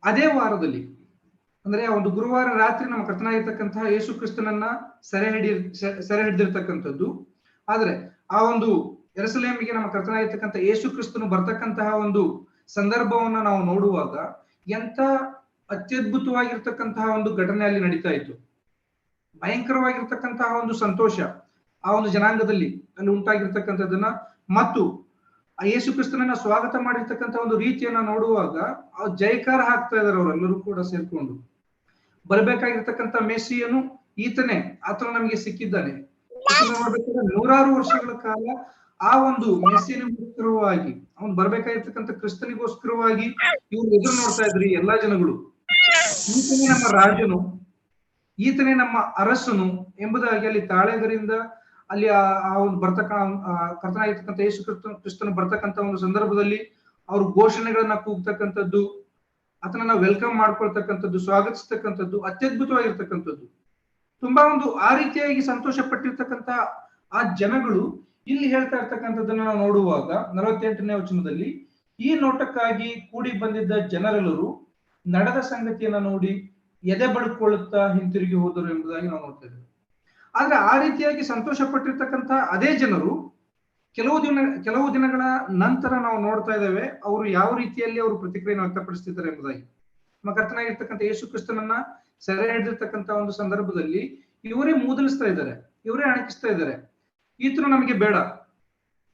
ಅದೇ ವಾರದಲ್ಲಿ ಅಂದ್ರೆ ಆ ಒಂದು ಗುರುವಾರ ರಾತ್ರಿ ನಮ್ಮ ಕರ್ತನಾಗಿರ್ತಕ್ಕಂತಹ ಯೇಸು ಕ್ರಿಸ್ತನನ್ನ ಸೆರೆ ಹಿಡಿದಿರ್ತಕ್ಕಂಥದ್ದು. ಆದ್ರೆ ಆ ಒಂದು ಯೆರೂಸಲೇಮಿಗೆ ನಮ್ಮ ಕರ್ತನಾಗಿರ್ತಕ್ಕಂಥ ಯೇಸು ಕ್ರಿಸ್ತನು ಬರ್ತಕ್ಕಂತಹ ಒಂದು ಸಂದರ್ಭವನ್ನ ನಾವು ನೋಡುವಾಗ ಎಂತ ಅತ್ಯದ್ಭುತವಾಗಿರ್ತಕ್ಕಂತಹ ಒಂದು ಘಟನೆ ಅಲ್ಲಿ ನಡೀತಾ ಇತ್ತು. ಭಯಂಕರವಾಗಿರ್ತಕ್ಕಂತಹ ಒಂದು ಸಂತೋಷ ಆ ಒಂದು ಜನಾಂಗದಲ್ಲಿ ಅಲ್ಲಿ ಉಂಟಾಗಿರ್ತಕ್ಕಂಥದ್ದನ್ನ ಮತ್ತು ಆ ಯೇಸು ಕ್ರಿಸ್ತನನ್ನ ಸ್ವಾಗತ ಮಾಡಿರ್ತಕ್ಕಂಥ ಒಂದು ರೀತಿಯನ್ನ ನೋಡುವಾಗ ಆ ಜಯಕಾರ ಹಾಕ್ತಾ ಇದಾರೆ ಅವರೆಲ್ಲರೂ ಕೂಡ ಸೇರ್ಕೊಂಡು. ಬರಬೇಕಾಗಿರ್ತಕ್ಕಂಥ ಮೆಸ್ಸಿಯನು ಈತನೇ, ಆತನು ನಮಗೆ ಸಿಕ್ಕಿದ್ದಾನೆ. ನೋಡ್ಬೇಕಾದ್ರೆ 100 ವರ್ಷಗಳ ಕಾಲ ಆ ಒಂದು ಮೆಸ್ಸಿಯನಿಗೋಸ್ಕರವಾಗಿ, ಅವನು ಬರ್ಬೇಕಾಗಿರ್ತಕ್ಕಂಥ ಕ್ರಿಸ್ತನಿಗೋಸ್ಕರವಾಗಿ ಇವ್ರು ಎದುರು ನೋಡ್ತಾ ಇದ್ರಿ ಎಲ್ಲಾ ಜನಗಳು. ಈತನೇ ನಮ್ಮ ರಾಜನು, ಈತನೇ ನಮ್ಮ ಅರಸನು ಎಂಬುದಾಗಿ ಅಲ್ಲಿ ತಾಳೆಗರಿಂದ ಅಲ್ಲಿ ಆ ಒಂದು ಕರ್ತನಾಗಿರ್ತಕ್ಕಂಥ ಯೇಸು ಕ್ರಿಸ್ತನು ಬರ್ತಕ್ಕಂಥ ಒಂದು ಸಂದರ್ಭದಲ್ಲಿ ಅವ್ರು ಘೋಷಣೆಗಳನ್ನ ಕೂಗ್ತಕ್ಕಂಥದ್ದು, ಆತನನ್ನ ವೆಲ್ಕಮ್ ಮಾಡ್ಕೊಳ್ತಕ್ಕಂಥದ್ದು, ಸ್ವಾಗತಿಸ್ತಕ್ಕಂಥದ್ದು ಅತ್ಯದ್ಭುತವಾಗಿರ್ತಕ್ಕಂಥದ್ದು. ತುಂಬಾ ಒಂದು ಆ ರೀತಿಯಾಗಿ ಸಂತೋಷ ಪಟ್ಟಿರ್ತಕ್ಕಂಥ ಆ ಜನಗಳು ಇಲ್ಲಿ ಹೇಳ್ತಾ ಇರ್ತಕ್ಕಂಥದ್ದನ್ನ ನಾವು ನೋಡುವಾಗ 48ನೇ ವಚನದಲ್ಲಿ, ಈ ನೋಟಕ್ಕಾಗಿ ಕೂಡಿ ಬಂದಿದ್ದ ಜನರೆಲ್ಲರೂ ನಡೆದ ಸಂಗತಿಯನ್ನ ನೋಡಿ ಎದೆ ಬಡ್ಕೊಳ್ಳುತ್ತಾ ಹಿಂತಿರುಗಿ ಹೋದರು ಎಂಬುದಾಗಿ ನಾವು ನೋಡ್ತಾ ಇದ್ದೇವೆ. ಆದ್ರೆ ಆ ರೀತಿಯಾಗಿ ಸಂತೋಷ ಪಟ್ಟಿರ್ತಕ್ಕಂಥ ಅದೇ ಜನರು ಕೆಲವು ದಿನಗಳ ನಂತರ ನಾವು ನೋಡ್ತಾ ಇದ್ದೇವೆ ಅವರು ಯಾವ ರೀತಿಯಲ್ಲಿ ಅವರು ಪ್ರತಿಕ್ರಿಯೆಯನ್ನು ವ್ಯಕ್ತಪಡಿಸ್ತಿದ್ದಾರೆ ಎಂಬುದಾಗಿ. ನಮ್ಮ ಕರ್ತನಾಗಿರ್ತಕ್ಕಂಥ ಯೇಸು ಕ್ರಿಸ್ತನನ್ನ ಸೆರೆ ಹಿಡಿದಿರ್ತಕ್ಕಂಥ ಒಂದು ಸಂದರ್ಭದಲ್ಲಿ ಇವರೇ ಮೂದಲಿಸ್ತಾ ಇದ್ದಾರೆ, ಇವರೇ ಅಣಕಿಸ್ತಾ ಇದ್ದಾರೆ, ಈತನು ನಮಗೆ ಬೇಡ,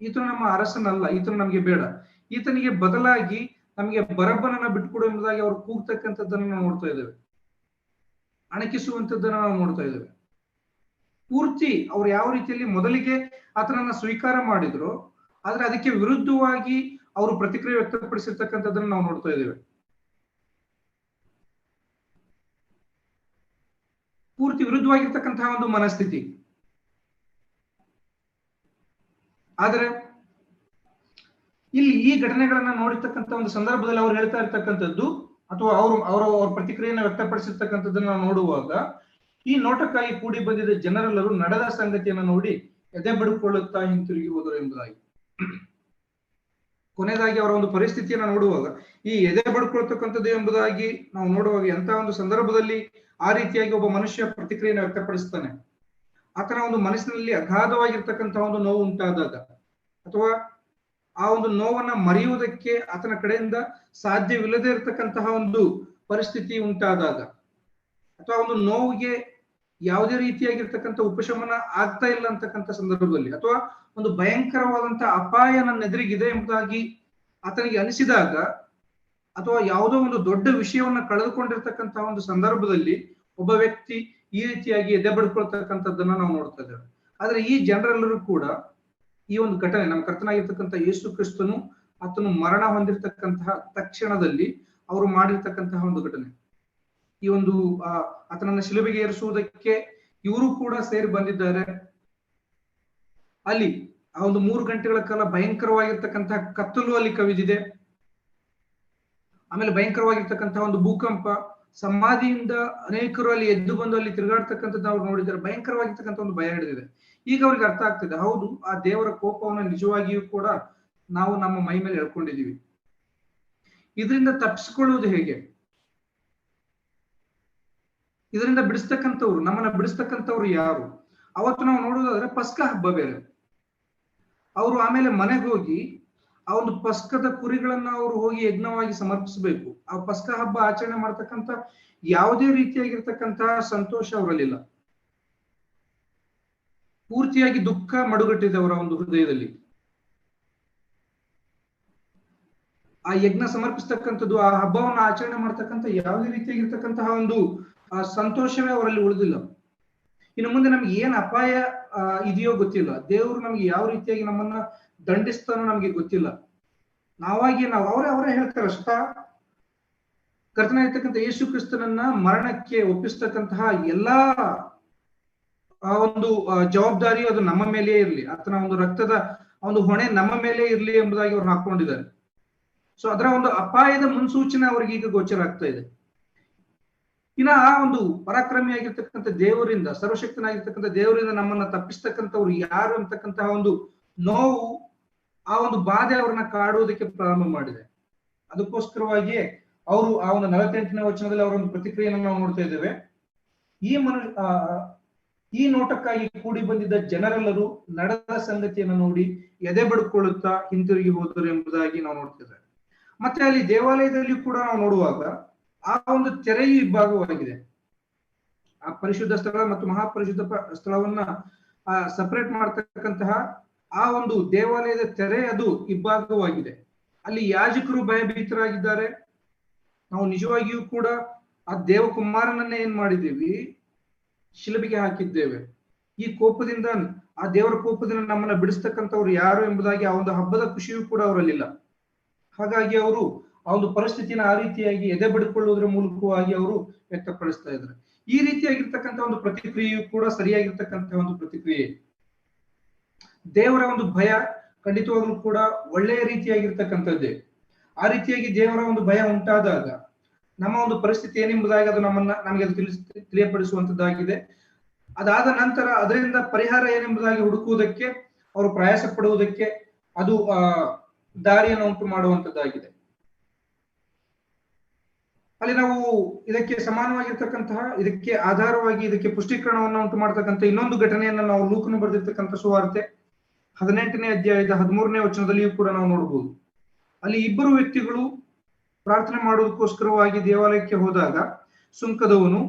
ಈತನು ನಮ್ಮ ಅರಸನಲ್ಲ, ಈತನು ನಮಗೆ ಬೇಡ, ಈತನಿಗೆ ಬದಲಾಗಿ ನಮಗೆ ಬರಬ್ಬನನ್ನ ಬಿಟ್ಕೊಡು ಎಂಬುದಾಗಿ ಅವರು ಕೂಗ್ತಕ್ಕಂಥದ್ದನ್ನು ನಾವು ನೋಡ್ತಾ ಇದ್ದೇವೆ, ಅಣಕಿಸುವಂತದ್ದನ್ನ ನಾವು ನೋಡ್ತಾ ಇದ್ದೇವೆ. ಪೂರ್ತಿ ಅವ್ರು ಯಾವ ರೀತಿಯಲ್ಲಿ ಮೊದಲಿಗೆ ಆತನನ್ನ ಸ್ವೀಕಾರ ಮಾಡಿದ್ರು, ಆದ್ರೆ ಅದಕ್ಕೆ ವಿರುದ್ಧವಾಗಿ ಅವರು ಪ್ರತಿಕ್ರಿಯೆ ವ್ಯಕ್ತಪಡಿಸಿರ್ತಕ್ಕಂಥದ್ದನ್ನ ನಾವು ನೋಡ್ತಾ ಇದ್ದೇವೆ. ಪೂರ್ತಿ ವಿರುದ್ಧವಾಗಿರ್ತಕ್ಕಂತಹ ಒಂದು ಮನಸ್ಥಿತಿ. ಆದ್ರೆ ಇಲ್ಲಿ ಈ ಘಟನೆಗಳನ್ನ ನೋಡಿರ್ತಕ್ಕಂಥ ಒಂದು ಸಂದರ್ಭದಲ್ಲಿ ಅವ್ರು ಹೇಳ್ತಾ ಇರ್ತಕ್ಕಂಥದ್ದು ಅಥವಾ ಅವ್ರ ಪ್ರತಿಕ್ರಿಯೆಯನ್ನು ವ್ಯಕ್ತಪಡಿಸಿರ್ತಕ್ಕಂಥದ್ದನ್ನ ನಾವು ನೋಡುವಾಗ, ಈ ನೋಟಕ್ಕಾಗಿ ಕೂಡಿ ಬಂದಿದ್ದ ಜನರೆಲ್ಲರೂ ನಡೆದ ಸಂಗತಿಯನ್ನು ನೋಡಿ ಎದೆ ಬಡಿಕೊಳ್ಳುತ್ತಾ ಹಿಂತಿರುಗಿ ಹೋದರು ಎಂಬುದಾಗಿ. ಕೊನೆಯದಾಗಿ ಅವರ ಒಂದು ಪರಿಸ್ಥಿತಿಯನ್ನು ನೋಡುವಾಗ, ಈ ಎದೆ ಬಡ್ಕೊಳ್ತಕ್ಕಂಥದ್ದು ಎಂಬುದಾಗಿ ನಾವು ನೋಡುವಾಗ ಎಂತಹ ಒಂದು ಸಂದರ್ಭದಲ್ಲಿ ಆ ರೀತಿಯಾಗಿ ಒಬ್ಬ ಮನುಷ್ಯ ಪ್ರತಿಕ್ರಿಯೆಯನ್ನು ವ್ಯಕ್ತಪಡಿಸ್ತಾನೆ. ಆತನ ಒಂದು ಮನಸ್ಸಿನಲ್ಲಿ ಅಗಾಧವಾಗಿರ್ತಕ್ಕಂತಹ ಒಂದು ನೋವು ಉಂಟಾದಾಗ, ಅಥವಾ ಆ ಒಂದು ನೋವನ್ನ ಮರೆಯುವುದಕ್ಕೆ ಆತನ ಕಡೆಯಿಂದ ಸಾಧ್ಯವಿಲ್ಲದೆ ಇರತಕ್ಕಂತಹ ಒಂದು ಪರಿಸ್ಥಿತಿ ಉಂಟಾದಾಗ, ಅಥವಾ ಒಂದು ನೋವಿಗೆ ಯಾವುದೇ ರೀತಿಯಾಗಿರ್ತಕ್ಕಂಥ ಉಪಶಮನ ಆಗ್ತಾ ಇಲ್ಲ ಅಂತಕ್ಕಂಥ ಸಂದರ್ಭದಲ್ಲಿ, ಅಥವಾ ಒಂದು ಭಯಂಕರವಾದಂತಹ ಅಪಾಯ ನನ್ನ ಎದುರಿಗಿದೆ ಎಂಬುದಾಗಿ ಆತನಿಗೆ ಅನಿಸಿದಾಗ, ಅಥವಾ ಯಾವುದೋ ಒಂದು ದೊಡ್ಡ ವಿಷಯವನ್ನ ಕಳೆದುಕೊಂಡಿರ್ತಕ್ಕಂತಹ ಒಂದು ಸಂದರ್ಭದಲ್ಲಿ ಒಬ್ಬ ವ್ಯಕ್ತಿ ಈ ರೀತಿಯಾಗಿ ಎದೆ ಬಡ್ಕೊಳ್ತಕ್ಕಂಥದ್ದನ್ನ ನಾವು ನೋಡ್ತಾ ಇದ್ದೇವೆ. ಆದ್ರೆ ಈ ಜನರೆಲ್ಲರೂ ಕೂಡ ಈ ಒಂದು ಘಟನೆ, ನಮ್ಮ ಕರ್ತನಾಗಿರ್ತಕ್ಕಂಥ ಯೇಸು ಕ್ರಿಸ್ತನು ಆತನು ಮರಣ ಹೊಂದಿರತಕ್ಕಂತಹ ತಕ್ಷಣದಲ್ಲಿ ಅವರು ಮಾಡಿರ್ತಕ್ಕಂತಹ ಒಂದು ಘಟನೆ, ಈ ಒಂದು ಆತನನ್ನ ಶಿಲುಬೆಗೆ ಏರಿಸುವುದಕ್ಕೆ ಇವರು ಕೂಡ ಸೇರಿ ಬಂದಿದ್ದಾರೆ. ಅಲ್ಲಿ ಆ ಒಂದು 3 ಗಂಟೆಗಳ ಕಾಲ ಭಯಂಕರವಾಗಿರ್ತಕ್ಕಂತಹ ಕತ್ತಲು ಅಲ್ಲಿ ಕವಿದಿದೆ. ಆಮೇಲೆ ಭಯಂಕರವಾಗಿರ್ತಕ್ಕಂತಹ ಒಂದು ಭೂಕಂಪ, ಸಮಾಧಿಯಿಂದ ಅನೇಕರು ಅಲ್ಲಿ ಎದ್ದು ಬಂದು ಅಲ್ಲಿ ತಿರುಗಾಡ್ತಕ್ಕಂಥದ್ದು ನಾವು ನೋಡಿದ್ದಾರೆ. ಭಯಂಕರವಾಗಿರ್ತಕ್ಕಂಥ ಒಂದು ಭಯ ಹಿಡಿದಿದೆ. ಈಗ ಅವ್ರಿಗೆ ಅರ್ಥ ಆಗ್ತಿದೆ, ಹೌದು, ಆ ದೇವರ ಕೋಪವನ್ನು ನಿಜವಾಗಿಯೂ ಕೂಡ ನಾವು ನಮ್ಮ ಮೈ ಮೇಲೆ ಎಳ್ಕೊಂಡಿದೀವಿ. ಇದರಿಂದ ತಪ್ಪಿಸಿಕೊಳ್ಳುವುದು ಹೇಗೆ? ಇದರಿಂದ ಬಿಡಿಸ್ತಕ್ಕಂಥವ್ರು, ನಮ್ಮನ್ನ ಬಿಡಿಸ್ತಕ್ಕಂಥವ್ರು ಯಾರು? ಅವತ್ತು ನಾವು ನೋಡುವುದಾದ್ರೆ ಪಸ್ಕ ಹಬ್ಬ ಬೇರೆ. ಅವರು ಆಮೇಲೆ ಮನೆಗೆ ಹೋಗಿ ಆ ಒಂದು ಪಸ್ಕದ ಕುರಿಗಳನ್ನ ಅವರು ಹೋಗಿ ಯಜ್ಞವಾಗಿ ಸಮರ್ಪಿಸಬೇಕು. ಆ ಪಸ್ಕ ಹಬ್ಬ ಆಚರಣೆ ಮಾಡ್ತಕ್ಕಂಥ ಯಾವುದೇ ರೀತಿಯಾಗಿರ್ತಕ್ಕಂತಹ ಸಂತೋಷ ಅವರಲ್ಲಿಲ್ಲ. ಪೂರ್ತಿಯಾಗಿ ದುಃಖ ಮಡುಗಟ್ಟಿದೆ ಅವರ ಒಂದು ಹೃದಯದಲ್ಲಿ. ಆ ಯಜ್ಞ ಸಮರ್ಪಿಸ್ತಕ್ಕಂಥದ್ದು, ಆ ಹಬ್ಬವನ್ನು ಆಚರಣೆ ಮಾಡ್ತಕ್ಕಂಥ ಯಾವುದೇ ರೀತಿಯಾಗಿರ್ತಕ್ಕಂತಹ ಒಂದು ಸಂತೋಷವೇ ಅವರಲ್ಲಿ ಉಳಿದಿಲ್ಲ. ಇನ್ನು ಮುಂದೆ ನಮ್ಗೆ ಏನ್ ಅಪಾಯ ಇದೆಯೋ ಗೊತ್ತಿಲ್ಲ. ದೇವರು ನಮ್ಗೆ ಯಾವ ರೀತಿಯಾಗಿ ನಮ್ಮನ್ನ ದಂಡಿಸ್ತಾನೋ ನಮ್ಗೆ ಗೊತ್ತಿಲ್ಲ. ನಾವಾಗಿ ಅವರೇ ಹೇಳ್ತಾರೆ ಅಷ್ಟ, ಕರ್ತನಾಗಿರ್ತಕ್ಕಂಥ ಯೇಸು ಕ್ರಿಸ್ತನನ್ನ ಮರಣಕ್ಕೆ ಒಪ್ಪಿಸ್ತಕ್ಕಂತಹ ಎಲ್ಲಾ ಆ ಒಂದು ಜವಾಬ್ದಾರಿ ಅದು ನಮ್ಮ ಮೇಲೆಯೇ ಇರ್ಲಿ, ಆತನ ಒಂದು ರಕ್ತದ ಒಂದು ಹೊಣೆ ನಮ್ಮ ಮೇಲೆ ಇರ್ಲಿ ಎಂಬುದಾಗಿ ಅವ್ರು ಹಾಕೊಂಡಿದ್ದಾರೆ. ಸೊ ಅದರ ಒಂದು ಅಪಾಯದ ಮುನ್ಸೂಚನೆ ಅವ್ರಿಗೆ ಈಗ ಗೋಚರ ಆಗ್ತಾ ಇದೆ. ಇನ್ನ ಆ ಒಂದು ಪರಾಕ್ರಮಿಯಾಗಿರ್ತಕ್ಕಂಥ ದೇವರಿಂದ, ಸರ್ವಶಕ್ತನಾಗಿರ್ತಕ್ಕಂಥ ದೇವರಿಂದ ನಮ್ಮನ್ನ ತಪ್ಪಿಸ್ತಕ್ಕಂಥವ್ರು ಯಾರು ಅಂತಕ್ಕಂತಹ ಒಂದು ನೋವು, ಆ ಒಂದು ಬಾಧೆ ಅವ್ರನ್ನ ಕಾಡುವುದಕ್ಕೆ ಪ್ರಾರಂಭ ಮಾಡಿದೆ. ಅದಕ್ಕೋಸ್ಕರವಾಗಿಯೇ ಅವರು ಆ ಒಂದು 48ನೇ ವಚನದಲ್ಲಿ ಅವರ ಒಂದು ಪ್ರತಿಕ್ರಿಯೆಯನ್ನು ನಾವು ನೋಡ್ತಾ ಇದ್ದೇವೆ. ಈ ನೋಟಕ್ಕಾಗಿ ಕೂಡಿ ಬಂದಿದ್ದ ಜನರೆಲ್ಲರೂ ನಡೆದ ಸಂಗತಿಯನ್ನು ನೋಡಿ ಎದೆ ಬಡ್ಕೊಳ್ಳುತ್ತಾ ಹಿಂತಿರುಗಿ ಹೋದರು ಎಂಬುದಾಗಿ ನಾವು ನೋಡ್ತಿದ್ದೇವೆ. ಮತ್ತೆ ಅಲ್ಲಿ ದೇವಾಲಯದಲ್ಲಿ ಕೂಡ ನಾವು ನೋಡುವಾಗ ಆ ಒಂದು ತೆರೆಯು ಇಬ್ಬಾಗವಾಗಿದೆ. ಆ ಪರಿಶುದ್ಧ ಸ್ಥಳ ಮತ್ತು ಮಹಾಪರಿಶುದ್ಧ ಸ್ಥಳವನ್ನ ಸಪರೇಟ್ ಮಾಡ್ತಕ್ಕಂತಹ ಆ ಒಂದು ದೇವಾಲಯದ ತೆರೆ ಅದು ಇಬ್ಬಾಗವಾಗಿದೆ. ಅಲ್ಲಿ ಯಾಜಕರು ಭಯಭೀತರಾಗಿದ್ದಾರೆ. ನಾವು ನಿಜವಾಗಿಯೂ ಕೂಡ ಆ ದೇವಕುಮಾರನನ್ನೇ ಏನ್ ಮಾಡಿದ್ದೀವಿ, ಶಿಲುಬೆಗೆ ಹಾಕಿದ್ದೇವೆ. ಈ ಕೋಪದಿಂದ, ಆ ದೇವರ ಕೋಪದಿಂದ ನಮ್ಮನ್ನ ಬಿಡಿಸ್ತಕ್ಕಂಥವ್ರು ಯಾರು ಎಂಬುದಾಗಿ ಆ ಒಂದು ಹಬ್ಬದ ಖುಷಿಯೂ ಕೂಡ ಅವರಲ್ಲಿಲ್ಲ. ಹಾಗಾಗಿ ಅವರು ಆ ಒಂದು ಪರಿಸ್ಥಿತಿನ ಆ ರೀತಿಯಾಗಿ ಎದೆ ಬಡಿಕೊಳ್ಳುವುದರ ಮೂಲಕವಾಗಿ ಅವರು ವ್ಯಕ್ತಪಡಿಸ್ತಾ ಇದ್ದಾರೆ. ಈ ರೀತಿಯಾಗಿರ್ತಕ್ಕಂಥ ಒಂದು ಪ್ರತಿಕ್ರಿಯೆಯು ಕೂಡ ಸರಿಯಾಗಿರ್ತಕ್ಕಂಥ ಒಂದು ಪ್ರತಿಕ್ರಿಯೆ. ದೇವರ ಒಂದು ಭಯ ಖಂಡಿತವಾಗ್ಲೂ ಕೂಡ ಒಳ್ಳೆಯ ರೀತಿಯಾಗಿರ್ತಕ್ಕಂಥದ್ದೇ. ಆ ರೀತಿಯಾಗಿ ದೇವರ ಒಂದು ಭಯ ಉಂಟಾದಾಗ ನಮ್ಮ ಒಂದು ಪರಿಸ್ಥಿತಿ ಏನೆಂಬುದಾಗಿ ಅದು ನಮಗೆ ಅದು ತಿಳಿಯಪಡಿಸುವಂತದ್ದಾಗಿದೆ. ಅದಾದ ನಂತರ ಅದರಿಂದ ಪರಿಹಾರ ಏನೆಂಬುದಾಗಿ ಹುಡುಕುವುದಕ್ಕೆ ಅವರು ಪ್ರಯಾಸ ಪಡುವುದಕ್ಕೆ ಅದು ದಾರಿಯನ್ನು ಉಂಟು ಮಾಡುವಂತದ್ದಾಗಿದೆ. ಅಲ್ಲಿ ನಾವು ಇದಕ್ಕೆ ಸಮಾನವಾಗಿರ್ತಕ್ಕಂತಹ, ಇದಕ್ಕೆ ಆಧಾರವಾಗಿ ಇದಕ್ಕೆ ಪುಷ್ಟೀಕರಣವನ್ನು ಉಂಟು ಮಾಡತಕ್ಕಂಥ ಇನ್ನೊಂದು ಘಟನೆಯನ್ನು ನಾವು ಲೂಕನು ಬರೆದಿರ್ತಕ್ಕಂಥ ಸುವಾರ್ತೆ 18ನೇ ಅಧ್ಯಾಯದ 13ನೇ ವಚನದಲ್ಲಿಯೂ ಕೂಡ ನಾವು ನೋಡಬಹುದು. ಅಲ್ಲಿ ಇಬ್ಬರು ವ್ಯಕ್ತಿಗಳು ಪ್ರಾರ್ಥನೆ ಮಾಡುವುದಕ್ಕೋಸ್ಕರವಾಗಿ ದೇವಾಲಯಕ್ಕೆ ಹೋದಾಗ ಸುಂಕದವನು,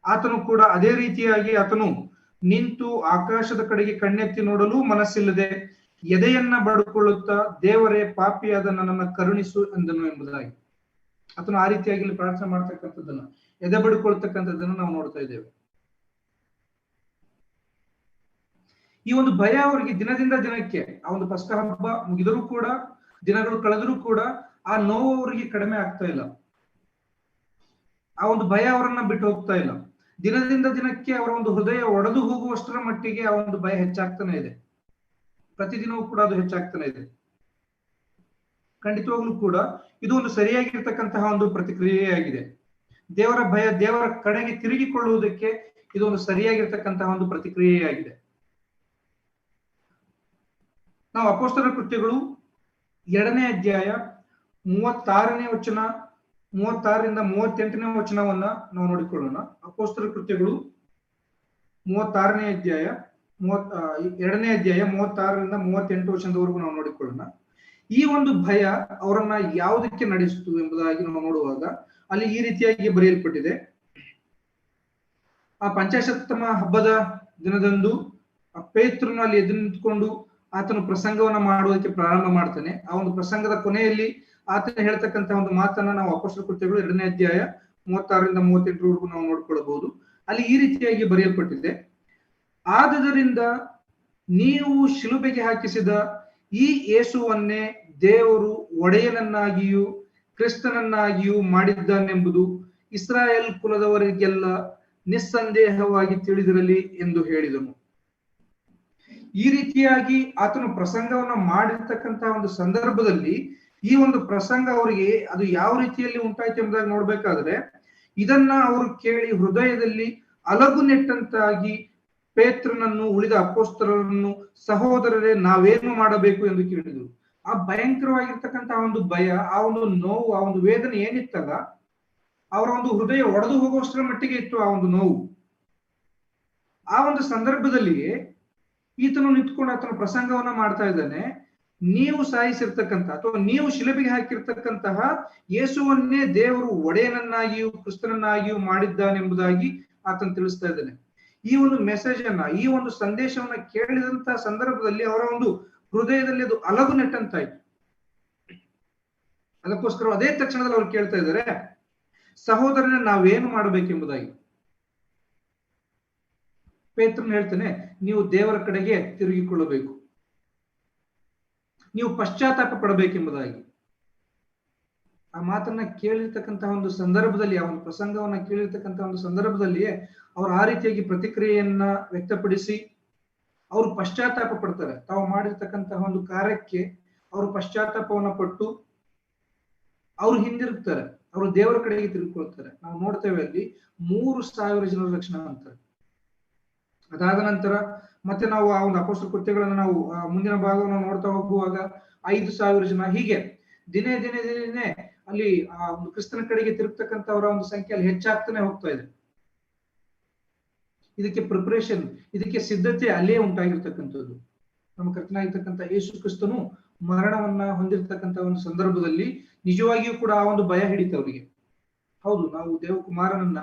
ಆತನು ಕೂಡ ಅದೇ ರೀತಿಯಾಗಿ ಆತನು ನಿಂತು ಆಕಾಶದ ಕಡೆಗೆ ಕಣ್ಣೆತ್ತಿ ನೋಡಲು ಮನಸ್ಸಿಲ್ಲದೆ ಎದೆಯನ್ನ ಬಡ್ಕೊಳ್ಳುತ್ತಾ, ದೇವರೇ, ಪಾಪಿಯಾದ ನನ್ನನ್ನು ಕರುಣಿಸು ಎಂದನು ಎಂಬುದಾಗಿ ಆತನು ಆ ರೀತಿಯಾಗಿ ಪ್ರಾರ್ಥನೆ ಮಾಡ್ತಕ್ಕಂಥದ್ದನ್ನ, ಎದೆ ಬಡ್ಕೊಳ್ತಕ್ಕಂಥದ್ದನ್ನು ನಾವು ನೋಡ್ತಾ ಇದ್ದೇವೆ. ಈ ಒಂದು ಭಯ ಅವರಿಗೆ ದಿನದಿಂದ ದಿನಕ್ಕೆ, ಆ ಒಂದು ಪಸ್ಕ ಹಬ್ಬ ಮುಗಿದರೂ ಕೂಡ, ದಿನಗಳು ಕಳೆದರೂ ಕೂಡ ಆ ನೋವು ಅವರಿಗೆ ಕಡಿಮೆ ಆಗ್ತಾ ಇಲ್ಲ. ಆ ಒಂದು ಭಯ ಅವರನ್ನ ಬಿಟ್ಟು ಹೋಗ್ತಾ ಇಲ್ಲ. ದಿನದಿಂದ ದಿನಕ್ಕೆ ಅವರ ಒಂದು ಹೃದಯ ಒಡೆದು ಹೋಗುವಷ್ಟರ ಮಟ್ಟಿಗೆ ಆ ಒಂದು ಭಯ ಹೆಚ್ಚಾಗ್ತಾನೆ ಇದೆ. ಪ್ರತಿದಿನವೂ ಕೂಡ ಅದು ಹೆಚ್ಚಾಗ್ತಾನೆ ಇದೆ. ಖಂಡಿತವಾಗ್ಲೂ ಕೂಡ ಇದು ಒಂದು ಸರಿಯಾಗಿರ್ತಕ್ಕಂತಹ ಒಂದು ಪ್ರತಿಕ್ರಿಯೆಯಾಗಿದೆ. ದೇವರ ಭಯ, ದೇವರ ಕಡೆಗೆ ತಿರುಗಿಕೊಳ್ಳುವುದಕ್ಕೆ ಇದು ಒಂದು ಸರಿಯಾಗಿರ್ತಕ್ಕಂತಹ ಒಂದು ಪ್ರತಿಕ್ರಿಯೆಯಾಗಿದೆ. ನಾವು ಅಪೊಸ್ತಲರ ಕೃತ್ಯಗಳು 2ನೇ ಅಧ್ಯಾಯ 36ನೇ ವಚನ, 36ರಿಂದ 38ನೇ ವಚನವನ್ನ ನಾವು ನೋಡಿಕೊಳ್ಳೋಣ. ಅಪೊಸ್ತಲರ ಕೃತ್ಯಗಳು 36ನೇ ಅಧ್ಯಾಯ 2ನೇ ಅಧ್ಯಾಯ 36ರಿಂದ 38 ವಚನದವರೆಗೂ ನಾವು ನೋಡಿಕೊಳ್ಳೋಣ. ಈ ಒಂದು ಭಯ ಅವರನ್ನ ಯಾವುದಕ್ಕೆ ನಡೆಸಿತು ಎಂಬುದಾಗಿ ನಾವು ನೋಡುವಾಗ ಅಲ್ಲಿ ಈ ರೀತಿಯಾಗಿ ಬರೆಯಲ್ಪಟ್ಟಿದೆ. ಆ ಪಂಚಾಶತ್ತಮ ಹಬ್ಬದ ದಿನದಂದು ಪೇತ್ರನು ಅಲ್ಲಿ ಎದ್ದು ನಿಂತ್ಕೊಂಡು ಆತನು ಪ್ರಸಂಗವನ್ನ ಮಾಡುವುದಕ್ಕೆ ಪ್ರಾರಂಭ ಮಾಡ್ತಾನೆ. ಆ ಒಂದು ಪ್ರಸಂಗದ ಕೊನೆಯಲ್ಲಿ ಆತನ ಹೇಳ್ತಕ್ಕಂತ ಒಂದು ಮಾತನ್ನ ನಾವು ಅಪೊಸ್ತಲರ ಕೃತ್ಯಗಳು 2ನೇ ಅಧ್ಯಾಯ 36ರಿಂದ 38ರವರೆಗೂ ನಾವು ನೋಡ್ಕೊಳ್ಬಹುದು. ಅಲ್ಲಿ ಈ ರೀತಿಯಾಗಿ ಬರೆಯಲ್ಪಟ್ಟಿದೆ. ಆದುದರಿಂದ ನೀವು ಶಿಲುಬೆಗೆ ಹಾಕಿಸಿದ ಈ ಯೇಸುವನ್ನೇ ದೇವರು ಒಡೆಯನನ್ನಾಗಿಯೂ ಕ್ರಿಸ್ತನನ್ನಾಗಿಯೂ ಮಾಡಿದ್ದಾನೆಂಬುದು ಇಸ್ರಾಯೇಲ್ ಕುಲದವರಿಗೆಲ್ಲ ನಿಸ್ಸಂದೇಹವಾಗಿ ತಿಳಿದಿರಲಿ ಎಂದು ಹೇಳಿದನು. ಈ ರೀತಿಯಾಗಿ ಆತನು ಪ್ರಸಂಗವನ್ನ ಮಾಡಿರ್ತಕ್ಕಂತಹ ಒಂದು ಸಂದರ್ಭದಲ್ಲಿ ಈ ಒಂದು ಪ್ರಸಂಗ ಅವರಿಗೆ ಅದು ಯಾವ ರೀತಿಯಲ್ಲಿ ಉಂಟಾಯ್ತು ಎಂಬುದಾಗಿ ನೋಡ್ಬೇಕಾದ್ರೆ, ಇದನ್ನ ಅವರು ಕೇಳಿ ಹೃದಯದಲ್ಲಿ ಅಲಗು ನೆಟ್ಟಂತಾಗಿ ಪೇತ್ರನನ್ನು, ಉಳಿದ ಅಪೊಸ್ತಲರನ್ನು, ಸಹೋದರರೇ ನಾವೇನು ಮಾಡಬೇಕು ಎಂದು ಕೇಳಿದರು. ಆ ಭಯಂಕರವಾಗಿರ್ತಕ್ಕಂತಹ ಒಂದು ಭಯ, ಆ ಒಂದು ನೋವು, ಆ ಒಂದು ವೇದನೆ ಏನಿತ್ತಲ್ಲ, ಅವರ ಒಂದು ಹೃದಯ ಒಡೆದು ಹೋಗುವಷ್ಟರ ಮಟ್ಟಿಗೆ ಇತ್ತು ಆ ಒಂದು ನೋವು. ಆ ಒಂದು ಸಂದರ್ಭದಲ್ಲಿಯೇ ಈತನು ನಿಂತ್ಕೊಂಡು ಆತನ ಪ್ರಸಂಗವನ್ನ ಮಾಡ್ತಾ ಇದ್ದಾನೆ. ನೀವು ಸಾಯಿಸಿರ್ತಕ್ಕಂಥ ಅಥವಾ ನೀವು ಶಿಲುಬೆಗೆ ಹಾಕಿರ್ತಕ್ಕಂತಹ ಯೇಸುವನ್ನೇ ದೇವರು ಒಡೆಯನನ್ನಾಗಿಯೂ ಕ್ರಿಸ್ತನನ್ನಾಗಿಯೂ ಮಾಡಿದ್ದಾನೆಂಬುದಾಗಿ ಆತನು ತಿಳಿಸ್ತಾ ಇದ್ದಾನೆ. ಈ ಒಂದು ಮೆಸೇಜ್ ಅನ್ನ, ಈ ಒಂದು ಸಂದೇಶವನ್ನ ಕೇಳಿದಂತಹ ಸಂದರ್ಭದಲ್ಲಿ ಅವರ ಒಂದು ಹೃದಯದಲ್ಲಿ ಅದು ಅಲಗು ನೆಟ್ಟಂತಾಯ್ತು. ಅದಕ್ಕೋಸ್ಕರ ಅದೇ ತಕ್ಷಣದಲ್ಲಿ ಅವ್ರು ಕೇಳ್ತಾ ಇದ್ದಾರೆ, ಸಹೋದರನ ನಾವೇನು ಮಾಡಬೇಕೆಂಬುದಾಗಿ. ಪೇತ್ರನು ಹೇಳ್ತಾನೆ, ನೀವು ದೇವರ ಕಡೆಗೆ ತಿರುಗಿಕೊಳ್ಳಬೇಕು, ನೀವು ಪಶ್ಚಾತ್ತಾಪ ಪಡಬೇಕೆಂಬುದಾಗಿ. ಆ ಮಾತನ್ನ ಕೇಳಿರ್ತಕ್ಕಂತಹ ಒಂದು ಸಂದರ್ಭದಲ್ಲಿ, ಆ ಒಂದು ಪ್ರಸಂಗವನ್ನ ಕೇಳಿರ್ತಕ್ಕಂತಹ ಒಂದು ಸಂದರ್ಭದಲ್ಲಿಯೇ ಅವರು ಆ ರೀತಿಯಾಗಿ ಪ್ರತಿಕ್ರಿಯೆಯನ್ನ ವ್ಯಕ್ತಪಡಿಸಿ ಅವರು ಪಶ್ಚಾತ್ತಾಪ ಪಡ್ತಾರೆ. ತಾವು ಮಾಡಿರ್ತಕ್ಕಂತಹ ಒಂದು ಕಾರ್ಯಕ್ಕೆ ಅವರು ಪಶ್ಚಾತ್ತಾಪವನ್ನ ಪಟ್ಟು ಅವ್ರು ಹಿಂದಿರುಗ್ತಾರೆ, ಅವರು ದೇವರ ಕಡೆಗೆ ತಿರುಗಿಕೊಳ್ತಾರೆ. ನಾವು ನೋಡ್ತೇವೆ ಅಲ್ಲಿ 3,000 ಜನರ ರಕ್ಷಣೆ ಅಂತಾರೆ. ಅದಾದ ನಂತರ ಮತ್ತೆ ನಾವು ಆ ಒಂದು ಅಪೊಸ್ತಲರ ಕೃತ್ಯಗಳನ್ನ ನಾವು ಮುಂದಿನ ಭಾಗವನ್ನು ನೋಡ್ತಾ ಹೋಗುವಾಗ 5,000 ಜನ, ಹೀಗೆ ದಿನೇ ದಿನೇ ದಿನೇ ಅಲ್ಲಿ ಆ ಒಂದು ಕ್ರಿಸ್ತನ ಕಡೆಗೆ ತಿರುಗ್ತಕ್ಕಂಥವರ ಒಂದು ಸಂಖ್ಯೆ ಅಲ್ಲಿ ಹೆಚ್ಚಾಗ್ತಾನೆ ಹೋಗ್ತಾ ಇದೆ. ಇದಕ್ಕೆ ಪ್ರಿಪರೇಷನ್, ಇದಕ್ಕೆ ಸಿದ್ಧತೆ ಅಲ್ಲೇ ಉಂಟಾಗಿರ್ತಕ್ಕಂಥದ್ದು. ನಮ್ಮ ಕರ್ತನಾಗಿರ್ತಕ್ಕಂಥ ಯೇಸು ಕ್ರಿಸ್ತನು ಮರಣವನ್ನ ಹೊಂದಿರತಕ್ಕಂಥ ಒಂದು ಸಂದರ್ಭದಲ್ಲಿ ನಿಜವಾಗಿಯೂ ಕೂಡ ಆ ಒಂದು ಭಯ ಹಿಡಿತ ಅವರಿಗೆ. ಹೌದು, ನಾವು ದೇವಕುಮಾರನನ್ನ,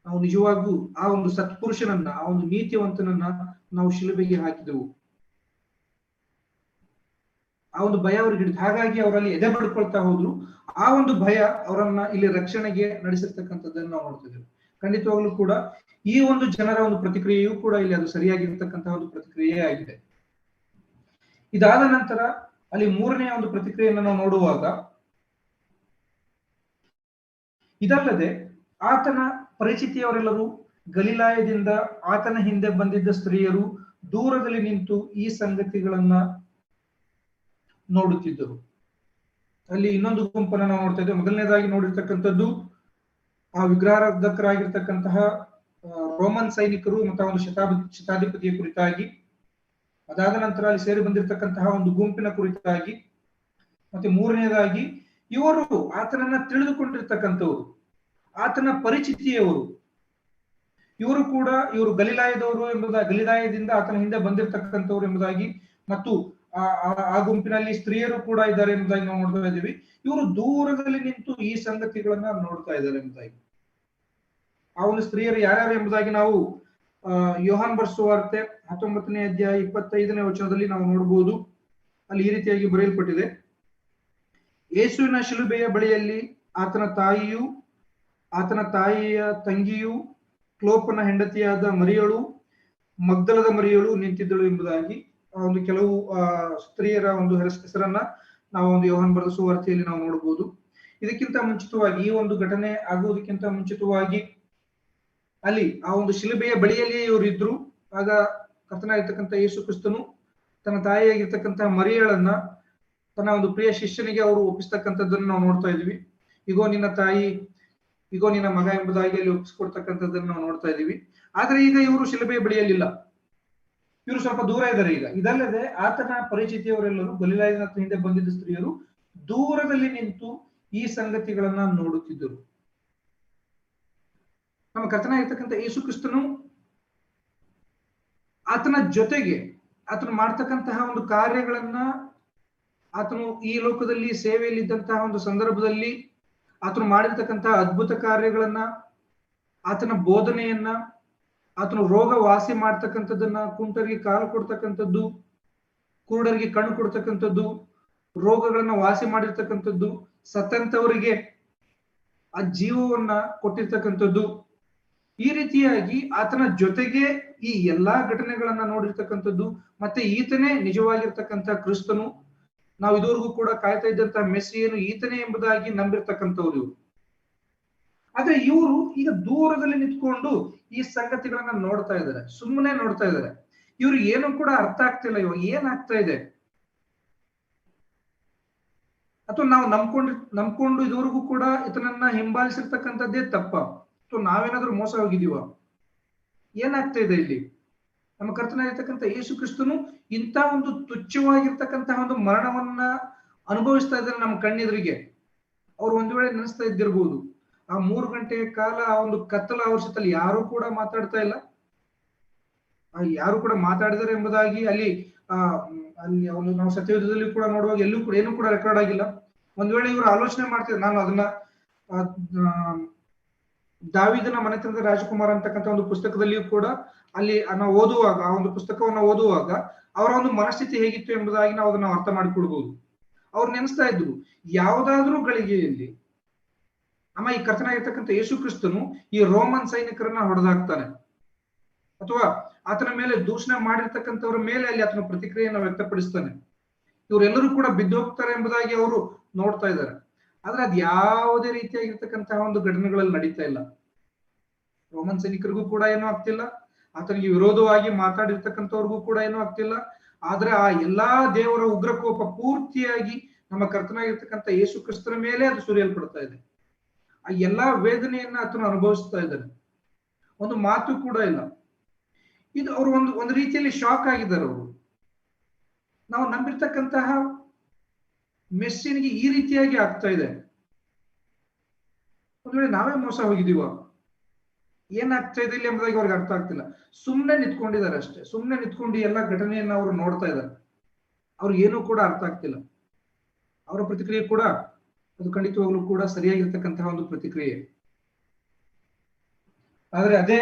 ನಾವು ನಿಜವಾಗೂ ಆ ಒಂದು ಸತ್ಪುರುಷನನ್ನ, ಆ ಒಂದು ನೀತಿವಂತನನ್ನ ನಾವು ಶಿಲುಬೆಗೆ ಹಾಕಿದೆವು. ಆ ಒಂದು ಭಯ ಅವ್ರಿಗೆ ಹಿಡಿತು. ಹಾಗಾಗಿ ಅವರಲ್ಲಿ ಎದೆ ಬಡ್ಕೊಳ್ತಾ ಹೋದ್ರು. ಆ ಒಂದು ಭಯ ಅವರನ್ನ ಇಲ್ಲಿ ರಕ್ಷಣೆಗೆ ನಡೆಸಿರ್ತಕ್ಕಂಥದ್ದನ್ನು ನಾವು ನೋಡ್ತಿದ್ದೇವೆ. ಖಂಡಿತವಾಗ್ಲೂ ಕೂಡ ಈ ಒಂದು ಜನರ ಒಂದು ಪ್ರತಿಕ್ರಿಯೆಯೂ ಕೂಡ ಇಲ್ಲಿ ಅದು ಸರಿಯಾಗಿರ್ತಕ್ಕಂತಹ ಒಂದು ಪ್ರತಿಕ್ರಿಯೆ ಆಗಿದೆ. ಇದಾದ ನಂತರ ಅಲ್ಲಿ 3ನೇ ಒಂದು ಪ್ರತಿಕ್ರಿಯೆಯನ್ನು ನಾವು ನೋಡುವಾಗ, ಇದಲ್ಲದೆ ಆತನ ಪರಿಚಿತಿಯವರೆಲ್ಲರೂ ಗಲಿಲಾಯದಿಂದ ಆತನ ಹಿಂದೆ ಬಂದಿದ್ದ ಸ್ತ್ರೀಯರು ದೂರದಲ್ಲಿ ನಿಂತು ಈ ಸಂಗತಿಗಳನ್ನ ನೋಡುತ್ತಿದ್ದರು. ಅಲ್ಲಿ ಇನ್ನೊಂದು ಗುಂಪನ್ನ ನಾವು ನೋಡ್ತಾ ಇದ್ದೇವೆ. ಮೊದಲನೇದಾಗಿ ನೋಡಿರ್ತಕ್ಕಂಥದ್ದು ಆ ವಿಗ್ರಹಾರಾಧಕರಾಗಿರ್ತಕ್ಕಂತಹ ರೋಮನ್ ಸೈನಿಕರು ಮತ್ತು ಒಂದು ಶತಾಧಿಪತಿಯ ಕುರಿತಾಗಿ, ಅದಾದ ನಂತರ ಅಲ್ಲಿ ಸೇರಿ ಬಂದಿರತಕ್ಕಂತಹ ಒಂದು ಗುಂಪಿನ ಕುರಿತಾಗಿ, ಮತ್ತೆ 3ನೇದಾಗಿ ಇವರು ಆತನನ್ನ ತಿಳಿದುಕೊಂಡಿರ್ತಕ್ಕಂಥವ್ರು, ಆತನ ಪರಿಚಿತಿಯವರು, ಇವರು ಗಲಿಲಾಯದವರು ಎಂಬುದಾಗಿ, ಗಲಿಲಾಯದಿಂದ ಆತನ ಹಿಂದೆ ಬಂದಿರತಕ್ಕಂಥವ್ರು ಎಂಬುದಾಗಿ, ಮತ್ತು ಆ ಗುಂಪಿನಲ್ಲಿ ಸ್ತ್ರೀಯರು ಕೂಡ ಇದ್ದಾರೆ ಎಂಬುದಾಗಿ ನಾವು ನೋಡ್ತಾ ಇದ್ದೀವಿ. ಇವರು ದೂರದಲ್ಲಿ ನಿಂತು ಈ ಸಂಗತಿಗಳನ್ನ ನೋಡ್ತಾ ಇದ್ದಾರೆ ಎಂಬುದಾಗಿ. ಆ ಒಂದು ಸ್ತ್ರೀಯರು ಯಾರ್ಯಾರು ಎಂಬುದಾಗಿ ನಾವು ಯೋಹಾನ್ ಬರೆಸುವಾರ್ತೆ 19ನೇ ಅಧ್ಯಾಯ 25ನೇ ವಚನದಲ್ಲಿ ನಾವು ನೋಡಬಹುದು. ಅಲ್ಲಿ ಈ ರೀತಿಯಾಗಿ ಬರೆಯಲ್ಪಟ್ಟಿದೆ, ಯೇಸುವಿನ ಶಿಲುಬೆಯ ಬಳಿಯಲ್ಲಿ ಆತನ ತಾಯಿಯು, ಆತನ ತಾಯಿಯ ತಂಗಿಯು, ಕ್ಲೋಪನ ಹೆಂಡತಿಯಾದ ಮರಿಯಳು, ಮಗ್ದಲದ ಮರಿಯಳು ನಿಂತಿದ್ದಳು ಎಂಬುದಾಗಿ ಒಂದು ಕೆಲವು ಸ್ತ್ರೀಯರ ಒಂದು ಹೆಸರನ್ನ ನಾವು ಒಂದು ಯೋಹಾನ್ ಬರೆದ ಸುವಾರ್ತೆಯಲ್ಲಿ ನಾವು ನೋಡಬಹುದು. ಇದಕ್ಕಿಂತ ಮುಂಚಿತವಾಗಿ ಈ ಒಂದು ಘಟನೆ ಆಗುವುದಕ್ಕಿಂತ ಮುಂಚಿತವಾಗಿ ಅಲ್ಲಿ ಆ ಒಂದು ಶಿಲುಬೆಯ ಬಳಿಯಲ್ಲಿ ಇವರು ಇದ್ರು. ಆಗ ಕರ್ತನಾಗಿರ್ತಕ್ಕಂಥ ಯೇಸು ಕ್ರಿಸ್ತನು ತನ್ನ ತಾಯಿಯಾಗಿರ್ತಕ್ಕಂತಹ ಮರಿಯಳನ್ನ ತನ್ನ ಒಂದು ಪ್ರಿಯ ಶಿಷ್ಯನಿಗೆ ಅವರು ಒಪ್ಪಿಸ್ತಕ್ಕಂಥದ್ದನ್ನು ನಾವು ನೋಡ್ತಾ ಇದ್ವಿ. ಇಗೋ ನಿನ್ನ ತಾಯಿ, ಇಗೋ ನಿನ್ನ ಮಗ ಎಂಬುದಾಗಿ ಅಲ್ಲಿ ಒಪ್ಪಿಸ್ಕೊಡ್ತಕ್ಕಂಥದ್ದನ್ನು ನಾವು ನೋಡ್ತಾ ಇದೀವಿ. ಆದ್ರೆ ಈಗ ಇವರು ಶಿಲುಬೆಯ ಬಳಿಯಲ್ಲಿಲ್ಲ, ಇವರು ಸ್ವಲ್ಪ ದೂರ ಇದ್ದಾರೆ ಈಗ. ಇದಲ್ಲದೆ ಆತನ ಪರಿಚಿತಿಯವರೆಲ್ಲರೂ ಗಲಿಲಾಯದ ಹಿಂದೆ ಬಂದಿದ್ದ ಸ್ತ್ರೀಯರು ದೂರದಲ್ಲಿ ನಿಂತು ಈ ಸಂಗತಿಗಳನ್ನ ನೋಡುತ್ತಿದ್ದರು. ನಮ್ಮ ಕರ್ತನಾಗಿರ್ತಕ್ಕಂಥ ಯೇಸು ಕ್ರಿಸ್ತನು ಆತನ ಜೊತೆಗೆ ಆತನು ಮಾಡ್ತಕ್ಕಂತಹ ಒಂದು ಕಾರ್ಯಗಳನ್ನ, ಆತನು ಈ ಲೋಕದಲ್ಲಿ ಸೇವೆಯಲ್ಲಿದ್ದಂತಹ ಒಂದು ಸಂದರ್ಭದಲ್ಲಿ ಆತನು ಮಾಡಿರ್ತಕ್ಕಂತಹ ಅದ್ಭುತ ಕಾರ್ಯಗಳನ್ನ, ಆತನ ಬೋಧನೆಯನ್ನ, ಆತನು ರೋಗ ವಾಸಿ ಮಾಡ್ತಕ್ಕಂಥದ್ದನ್ನ, ಕುಂಟರಿಗೆ ಕಾಲು ಕೊಡ್ತಕ್ಕಂಥದ್ದು, ಕುರುಡರಿಗೆ ಕಣ್ಣು ಕೊಡ್ತಕ್ಕಂಥದ್ದು, ರೋಗಗಳನ್ನ ವಾಸಿ ಮಾಡಿರ್ತಕ್ಕಂಥದ್ದು, ಸತ್ತಂತವರಿಗೆ ಆ ಜೀವವನ್ನ ಕೊಟ್ಟಿರ್ತಕ್ಕಂಥದ್ದು, ಈ ರೀತಿಯಾಗಿ ಆತನ ಜೊತೆಗೆ ಈ ಎಲ್ಲಾ ಘಟನೆಗಳನ್ನ ನೋಡಿರ್ತಕ್ಕಂಥದ್ದು. ಮತ್ತೆ ಈತನೇ ನಿಜವಾಗಿರ್ತಕ್ಕಂಥ ಕ್ರಿಸ್ತನು, ನಾವು ಇದುವರೆಗೂ ಕೂಡ ಕಾಯ್ತಾ ಇದ್ದಂತಹ ಮೆಸ್ಸಿಯನು ಈತನೇ ಎಂಬುದಾಗಿ ನಂಬಿರ್ತಕ್ಕಂಥವ್ರು ಇವರು. ಆದ್ರೆ ಇವರು ಈಗ ದೂರದಲ್ಲಿ ನಿಂತ್ಕೊಂಡು ಈ ಸಂಗತಿಗಳನ್ನ ನೋಡ್ತಾ ಇದ್ದಾರೆ, ಸುಮ್ಮನೆ ನೋಡ್ತಾ ಇದ್ದಾರೆ. ಇವ್ರು ಏನು ಕೂಡ ಅರ್ಥ ಆಗ್ತಿಲ್ಲ, ಇವಾಗ ಏನಾಗ್ತಾ ಇದೆ, ಅಥವಾ ನಾವು ನಂಬ್ಕೊಂಡು ಇದುವರೆಗೂ ಕೂಡ ಇದನ್ನ ಹಿಂಬಾಲಿಸಿರ್ತಕ್ಕಂಥದ್ದೇ ತಪ್ಪ, ಅಥವಾ ನಾವೇನಾದ್ರೂ ಮೋಸ ಹೋಗಿದೀವ, ಏನಾಗ್ತಾ ಇದೆ ಇಲ್ಲಿ? ನಮ್ಮ ಕರ್ತನಾಗಿರ್ತಕ್ಕಂಥ ಯೇಸು ಕ್ರಿಸ್ತನು ಇಂಥ ಒಂದು ತುಚ್ಛವಾಗಿರ್ತಕ್ಕಂತಹ ಒಂದು ಮರಣವನ್ನ ಅನುಭವಿಸ್ತಾ ಇದ್ದಾರೆ ನಮ್ಮ ಕಣ್ಣೆದುರಿಗೆ. ಅವ್ರು ಒಂದ್ ವೇಳೆ ನೆನೆಸ್ತಾ ಇದ್ದಿರ್ಬೋದು, ಆ 3 ಗಂಟೆಯ ಕಾಲ ಆ ಒಂದು ಕತ್ತಲ ಅವಶ್ಯಕತೆ ಯಾರು ಕೂಡ ಮಾತಾಡ್ತಾ ಇಲ್ಲ, ಯಾರು ಕೂಡ ಮಾತಾಡಿದರೆ ಎಂಬುದಾಗಿ ಅಲ್ಲಿ ಅವನು ನಾವು ಸತ್ಯಯುಗದಲ್ಲಿ ಕೂಡ ನೋಡುವಾಗ ಎಲ್ಲೂ ಕೂಡ ಏನೂ ಕೂಡ ರೆಕಾರ್ಡ್ ಆಗಿಲ್ಲ. ಒಂದ್ ವೇಳೆ ಇವರು ಆಲೋಚನೆ ಮಾಡ್ತಿದ್ರು, ನಾನು ಅದನ್ನ ದಾವೀದನ ಮನೆತನದ ರಾಜಕುಮಾರ ಅಂತಕ್ಕಂಥ ಒಂದು ಪುಸ್ತಕದಲ್ಲಿಯೂ ಕೂಡ ಅಲ್ಲಿ ನಾವು ಓದುವಾಗ, ಆ ಒಂದು ಪುಸ್ತಕವನ್ನು ಓದುವಾಗ ಅವರ ಒಂದು ಮನಸ್ಥಿತಿ ಹೇಗಿತ್ತು ಎಂಬುದಾಗಿ ನಾವು ಅದನ್ನ ಅರ್ಥ ಮಾಡಿಕೊಳ್ಬಹುದು. ಅವ್ರು ನೆನೆಸ್ತಾ ಇದ್ರು, ಯಾವುದಾದ್ರೂ ಗಳಿಗೆಯಲ್ಲಿ ಈ ಕರ್ತನಾಗಿರ್ತಕ್ಕಂಥ ಯೇಸು ಕ್ರಿಸ್ತನು ಈ ರೋಮನ್ ಸೈನಿಕರನ್ನ ಹೊಡೆದಾಕ್ತಾನೆ, ಅಥವಾ ಆತನ ಮೇಲೆ ದೂಷಣೆ ಮಾಡಿರ್ತಕ್ಕಂಥವ್ರ ಮೇಲೆ ಅಲ್ಲಿ ಆತನ ಪ್ರತಿಕ್ರಿಯೆಯನ್ನು ವ್ಯಕ್ತಪಡಿಸ್ತಾನೆ, ಇವರೆಲ್ಲರೂ ಕೂಡ ಬಿದ್ದೋಗ್ತಾರೆ ಎಂಬುದಾಗಿ ಅವರು ನೋಡ್ತಾ ಇದ್ದಾರೆ. ಆದ್ರೆ ಅದ್ ಯಾವುದೇ ರೀತಿಯಾಗಿರ್ತಕ್ಕಂತಹ ಒಂದು ಘಟನೆಗಳಲ್ಲಿ ನಡೀತಾ ಇಲ್ಲ. ರೋಮನ್ ಸೈನಿಕರಿಗೂ ಕೂಡ ಏನೂ ಆಗ್ತಿಲ್ಲ, ಆತನಿಗೆ ವಿರೋಧವಾಗಿ ಮಾತಾಡಿರ್ತಕ್ಕಂಥವ್ರಿಗೂ ಕೂಡ ಏನೂ ಆಗ್ತಿಲ್ಲ. ಆದ್ರೆ ಆ ಎಲ್ಲಾ ದೇವರ ಉಗ್ರಕೋಪ ಪೂರ್ತಿಯಾಗಿ ನಮ್ಮ ಕರ್ತನಾಗಿರ್ತಕ್ಕಂಥ ಯೇಸು ಕ್ರಿಸ್ತನ ಮೇಲೆ ಅದು ಸುರಿಯಲ್ಪಡ್ತಾ ಇದೆ. ಆ ಎಲ್ಲಾ ವೇದನೆಯನ್ನ ಆತನು ಅನುಭವಿಸ್ತಾ ಇದ್ದಾನೆ, ಒಂದು ಮಾತು ಕೂಡ ಇಲ್ಲ. ಇದು ಅವರು ಒಂದು ರೀತಿಯಲ್ಲಿ ಶಾಕ್ ಆಗಿದ್ದಾರೆ. ಅವರು ನಾವು ನಂಬಿರ್ತಕ್ಕಂತಹ ಮೆಸ್ಸಿನಿಗೆ ಈ ರೀತಿಯಾಗಿ ಆಗ್ತಾ ಇದೆ, ಒಂದ್ ವೇಳೆ ನಾವೇ ಮೋಸ ಹೋಗಿದೀವ, ಏನಾಗ್ತಾ ಇದೆ ಇಲ್ಲಿ ಎಂಬುದಾಗಿ ಅವ್ರಿಗೆ ಅರ್ಥ ಆಗ್ತಿಲ್ಲ. ಸುಮ್ನೆ ನಿಂತ್ಕೊಂಡಿದ್ದಾರೆ ಅಷ್ಟೇ, ಸುಮ್ನೆ ನಿಂತ್ಕೊಂಡು ಎಲ್ಲಾ ಘಟನೆಯನ್ನ ಅವರು ನೋಡ್ತಾ ಇದ್ದಾರೆ. ಅವ್ರಿಗೆ ಏನೂ ಕೂಡ ಅರ್ಥ ಆಗ್ತಿಲ್ಲ. ಅವರ ಪ್ರತಿಕ್ರಿಯೆ ಕೂಡ ಅದು ಖಂಡಿತವಾಗ್ಲೂ ಕೂಡ ಸರಿಯಾಗಿರ್ತಕ್ಕಂತಹ ಒಂದು ಪ್ರತಿಕ್ರಿಯೆ. ಆದ್ರೆ ಅದೇ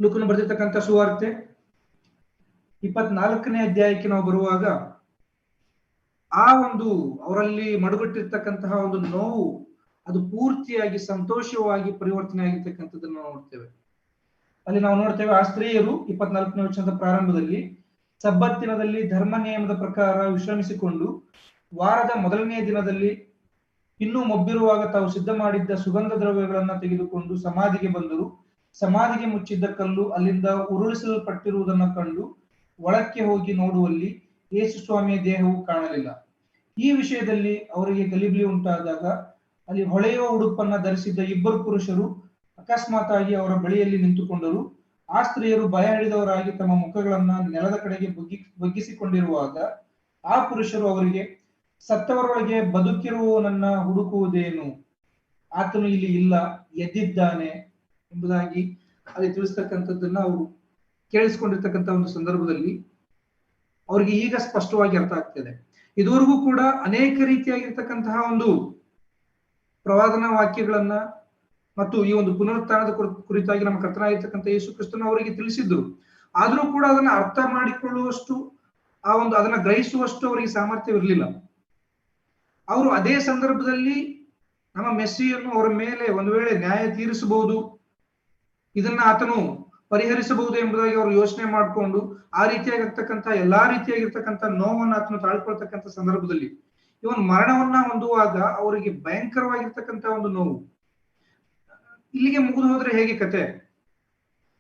ಲೂಕನು ಬರೆದಿರ್ತಕ್ಕಂಥ ಸುವಾರ್ತೆ 24ನೇ ಅಧ್ಯಾಯಕ್ಕೆ ನಾವು ಬರುವಾಗ ಆ ಒಂದು ಅವರಲ್ಲಿ ಮಡುಗಟ್ಟಿರ್ತಕ್ಕಂತಹ ಒಂದು ನೋವು ಅದು ಪೂರ್ತಿಯಾಗಿ ಸಂತೋಷವಾಗಿ ಪರಿವರ್ತನೆ ಆಗಿರ್ತಕ್ಕಂಥದ್ದನ್ನು ನಾವು ನೋಡ್ತೇವೆ. ಅಲ್ಲಿ ನಾವು ನೋಡ್ತೇವೆ, ಆ ಸ್ತ್ರೀಯರು 24ನೇ ವಚನದ ಪ್ರಾರಂಭದಲ್ಲಿ ಸಬ್ಬತ್ ದಿನದಲ್ಲಿ ಧರ್ಮ ನಿಯಮದ ಪ್ರಕಾರ ವಿಶ್ರಮಿಸಿಕೊಂಡು ವಾರದ ಮೊದಲನೆಯ ದಿನದಲ್ಲಿ ಇನ್ನೂ ಮೊಬ್ಬಿರುವಾಗ ತಾವು ಸಿದ್ಧ ಮಾಡಿದ್ದ ಸುಗಂಧ ದ್ರವ್ಯಗಳನ್ನ ತೆಗೆದುಕೊಂಡು ಸಮಾಧಿಗೆ ಬಂದರು. ಸಮಾಧಿಗೆ ಮುಚ್ಚಿದ್ದ ಕಲ್ಲು ಅಲ್ಲಿಂದ ಉರುಳಿಸಲ್ಪಟ್ಟಿರುವುದನ್ನು ಕಂಡು ಒಳಕ್ಕೆ ಹೋಗಿ ನೋಡುವಲ್ಲಿ ಯೇಸು ಸ್ವಾಮಿಯ ದೇಹವು ಕಾಣಲಿಲ್ಲ. ಈ ವಿಷಯದಲ್ಲಿ ಅವರಿಗೆ ಗಲಿಬಿಲಿ ಉಂಟಾದಾಗ ಅಲ್ಲಿ ಹೊಳೆಯುವ ಉಡುಪನ್ನ ಧರಿಸಿದ್ದ 2 ಪುರುಷರು ಅಕಸ್ಮಾತ್ ಆಗಿ ಅವರ ಬಳಿಯಲ್ಲಿ ನಿಂತುಕೊಂಡರು. ಆ ಸ್ತ್ರೀಯರು ಭಯ ಹಿಡಿದವರಾಗಿ ತಮ್ಮ ಮುಖಗಳನ್ನ ನೆಲದ ಕಡೆಗೆ ಬಗ್ಗಿಸಿಕೊಂಡಿರುವಾಗ ಆ ಪುರುಷರು ಅವರಿಗೆ, ಸತ್ತವರೊಳಗೆ ಬದುಕಿರುವವನನ್ನ ಹುಡುಕುವುದೇನು, ಆತನು ಇಲ್ಲಿ ಇಲ್ಲ, ಎದ್ದಿದ್ದಾನೆ ಎಂಬುದಾಗಿ ಅಲ್ಲಿ ತಿಳಿಸ್ತಕ್ಕಂಥದ್ದನ್ನ ಅವರು ಕೇಳಿಸ್ಕೊಂಡಿರ್ತಕ್ಕಂಥ ಒಂದು ಸಂದರ್ಭದಲ್ಲಿ ಅವ್ರಿಗೆ ಈಗ ಸ್ಪಷ್ಟವಾಗಿ ಅರ್ಥ ಆಗ್ತದೆ. ಇದುವರೆಗೂ ಕೂಡ ಅನೇಕ ರೀತಿಯಾಗಿರ್ತಕ್ಕಂತಹ ಒಂದು ಪ್ರವಾದನಾ ವಾಕ್ಯಗಳನ್ನ ಮತ್ತು ಈ ಒಂದು ಪುನರುತ್ಥಾನದ ಕುರಿತಾಗಿ ನಮ್ಮ ಕರ್ತನಾಗಿರ್ತಕ್ಕಂಥ ಯೇಸು ಕ್ರಿಸ್ತನು ಅವರಿಗೆ ತಿಳಿಸಿದ್ರು. ಆದ್ರೂ ಕೂಡ ಅದನ್ನ ಅರ್ಥ ಮಾಡಿಕೊಳ್ಳುವಷ್ಟು ಅದನ್ನ ಗ್ರಹಿಸುವಷ್ಟು ಅವರಿಗೆ ಸಾಮರ್ಥ್ಯವಿರಲಿಲ್ಲ. ಅವರು ಅದೇ ಸಂದರ್ಭದಲ್ಲಿ ನಮ್ಮ ಮೆಸ್ಸಿಯನ್ನು ಅವರ ಮೇಲೆ ಒಂದು ವೇಳೆ ನ್ಯಾಯ ತೀರಿಸಬಹುದು, ಇದನ್ನ ಆತನು ಪರಿಹರಿಸಬಹುದು ಎಂಬುದಾಗಿ ಅವರು ಯೋಚನೆ ಮಾಡಿಕೊಂಡು ಆ ರೀತಿಯಾಗಿರ್ತಕ್ಕಂಥ ಎಲ್ಲಾ ರೀತಿಯಾಗಿರ್ತಕ್ಕಂಥ ನೋವನ್ನು ಆತನು ತಾಳ್ಕೊಳ್ತಕ್ಕಂಥ ಸಂದರ್ಭದಲ್ಲಿ ಇವನ್ ಮರಣವನ್ನ ಹೊಂದುವಾಗ ಅವರಿಗೆ ಭಯಂಕರವಾಗಿರ್ತಕ್ಕಂಥ ಒಂದು ನೋವು. ಇಲ್ಲಿಗೆ ಮುಗಿದು ಹೋದ್ರೆ ಹೇಗೆ ಕತೆ?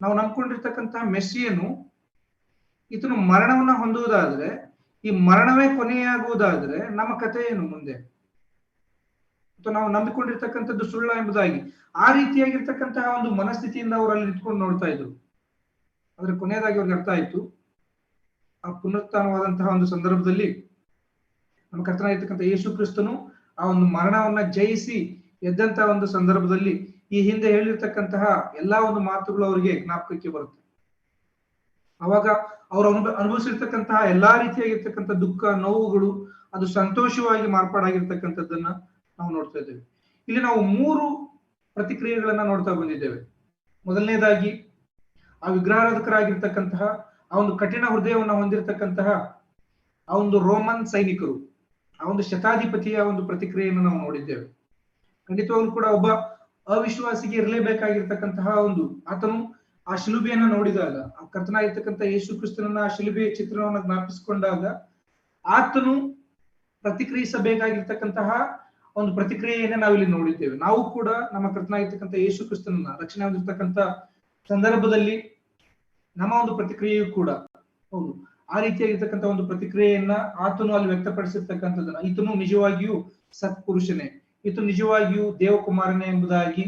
ನಾವು ನಂಬ್ಕೊಂಡಿರ್ತಕ್ಕಂಥ ಮೆಸ್ಸಿಯನು ಈತನು ಮರಣವನ್ನ ಹೊಂದುವುದಾದ್ರೆ, ಈ ಮರಣವೇ ಕೊನೆಯಾಗುವುದಾದ್ರೆ ನಮ್ಮ ಕತೆ ಏನು ಮುಂದೆ? ಅಥವಾ ನಾವು ನಂಬಿಕೊಂಡಿರ್ತಕ್ಕಂಥದ್ದು ಸುಳ್ಳ ಎಂಬುದಾಗಿ ಆ ರೀತಿಯಾಗಿರ್ತಕ್ಕಂತಹ ಒಂದು ಮನಸ್ಥಿತಿಯಿಂದ ಅವರಲ್ಲಿ ನಿಂತ್ಕೊಂಡು ನೋಡ್ತಾ ಇದ್ರು. ಆದ್ರೆ ಕೊನೆಯದಾಗಿ ಅವ್ರಿಗೆ ಅರ್ಥ ಆಯ್ತು, ಆ ಪುನರುತ್ಥಾನವಾದಂತಹ ಒಂದು ಸಂದರ್ಭದಲ್ಲಿ ನಮ್ಮ ಕರ್ತನಾಗಿರ್ತಕ್ಕಂಥ ಯೇಸು ಕ್ರಿಸ್ತನು ಆ ಒಂದು ಮರಣವನ್ನ ಜಯಿಸಿ ಎದ್ದಂತಹ ಒಂದು ಸಂದರ್ಭದಲ್ಲಿ ಈ ಹಿಂದೆ ಹೇಳಿರ್ತಕ್ಕಂತಹ ಎಲ್ಲಾ ಒಂದು ಮಾತುಗಳು ಅವರಿಗೆ ಜ್ಞಾಪಕಕ್ಕೆ ಬರುತ್ತೆ. ಅವಾಗ ಅವರು ಅನುಭವಿಸಿರ್ತಕ್ಕಂತಹ ಎಲ್ಲಾ ರೀತಿಯಾಗಿರ್ತಕ್ಕಂಥ ದುಃಖ ನೋವುಗಳು ಅದು ಸಂತೋಷವಾಗಿ ಮಾರ್ಪಾಡಾಗಿರ್ತಕ್ಕಂಥದ್ದನ್ನ ನಾವು ನೋಡ್ತಾ ಇದ್ದೇವೆ. ಇಲ್ಲಿ ನಾವು 3 ಪ್ರತಿಕ್ರಿಯೆಗಳನ್ನ ನೋಡ್ತಾ ಬಂದಿದ್ದೇವೆ. ಮೊದಲನೇದಾಗಿ ಆ ವಿಗ್ರಹಾರಾಧಕರಾಗಿರ್ತಕ್ಕಂತಹ ಆ ಒಂದು ಕಠಿಣ ಹೃದಯವನ್ನ ಹೊಂದಿರತಕ್ಕಂತಹ ಆ ಒಂದು ರೋಮನ್ ಸೈನಿಕರು, ಆ ಒಂದು ಶತಾಧಿಪತಿಯ ಒಂದು ಪ್ರತಿಕ್ರಿಯೆಯನ್ನು ನಾವು ನೋಡಿದ್ದೇವೆ. ಖಂಡಿತವಾಗ್ಲೂ ಕೂಡ ಒಬ್ಬ ಅವಿಶ್ವಾಸಿಗೆ ಇರಲೇಬೇಕಾಗಿರ್ತಕ್ಕಂತಹ ಒಂದು ಆತನು ಆ ಶಿಲುಬೆಯನ್ನ ನೋಡಿದಾಗ, ಆ ಕರ್ತನಾಗಿರ್ತಕ್ಕಂಥ ಯೇಸು ಕ್ರಿಸ್ತನನ್ನ ಆ ಶಿಲುಬೆಯ ಚಿತ್ರಣವನ್ನ ಜ್ಞಾಪಿಸಿಕೊಂಡಾಗ ಆತನು ಪ್ರತಿಕ್ರಿಯಿಸಬೇಕಾಗಿರ್ತಕ್ಕಂತಹ ಒಂದು ಪ್ರತಿಕ್ರಿಯೆಯನ್ನ ನಾವಿಲ್ಲಿ ನೋಡಿದ್ದೇವೆ. ನಾವು ಕೂಡ ನಮ್ಮ ಕರ್ತನಾಗಿರ್ತಕ್ಕಂಥ ಯೇಸು ಕ್ರಿಸ್ತನನ್ನ ರಕ್ಷಣೆ ಹೊಂದಿರ್ತಕ್ಕಂಥ ಸಂದರ್ಭದಲ್ಲಿ ನಮ್ಮ ಒಂದು ಪ್ರತಿಕ್ರಿಯೆಯು ಕೂಡ ಹೌದು ಆ ರೀತಿಯಾಗಿರ್ತಕ್ಕಂಥ ಒಂದು ಪ್ರತಿಕ್ರಿಯೆಯನ್ನ ಆತನು ಅಲ್ಲಿ ವ್ಯಕ್ತಪಡಿಸಿರ್ತಕ್ಕಂಥದ್ದನ್ನ, ಈತನು ನಿಜವಾಗಿಯೂ ಸತ್ಪುರುಷನೇ, ಈತನು ನಿಜವಾಗಿಯೂ ದೇವಕುಮಾರನೇ ಎಂಬುದಾಗಿ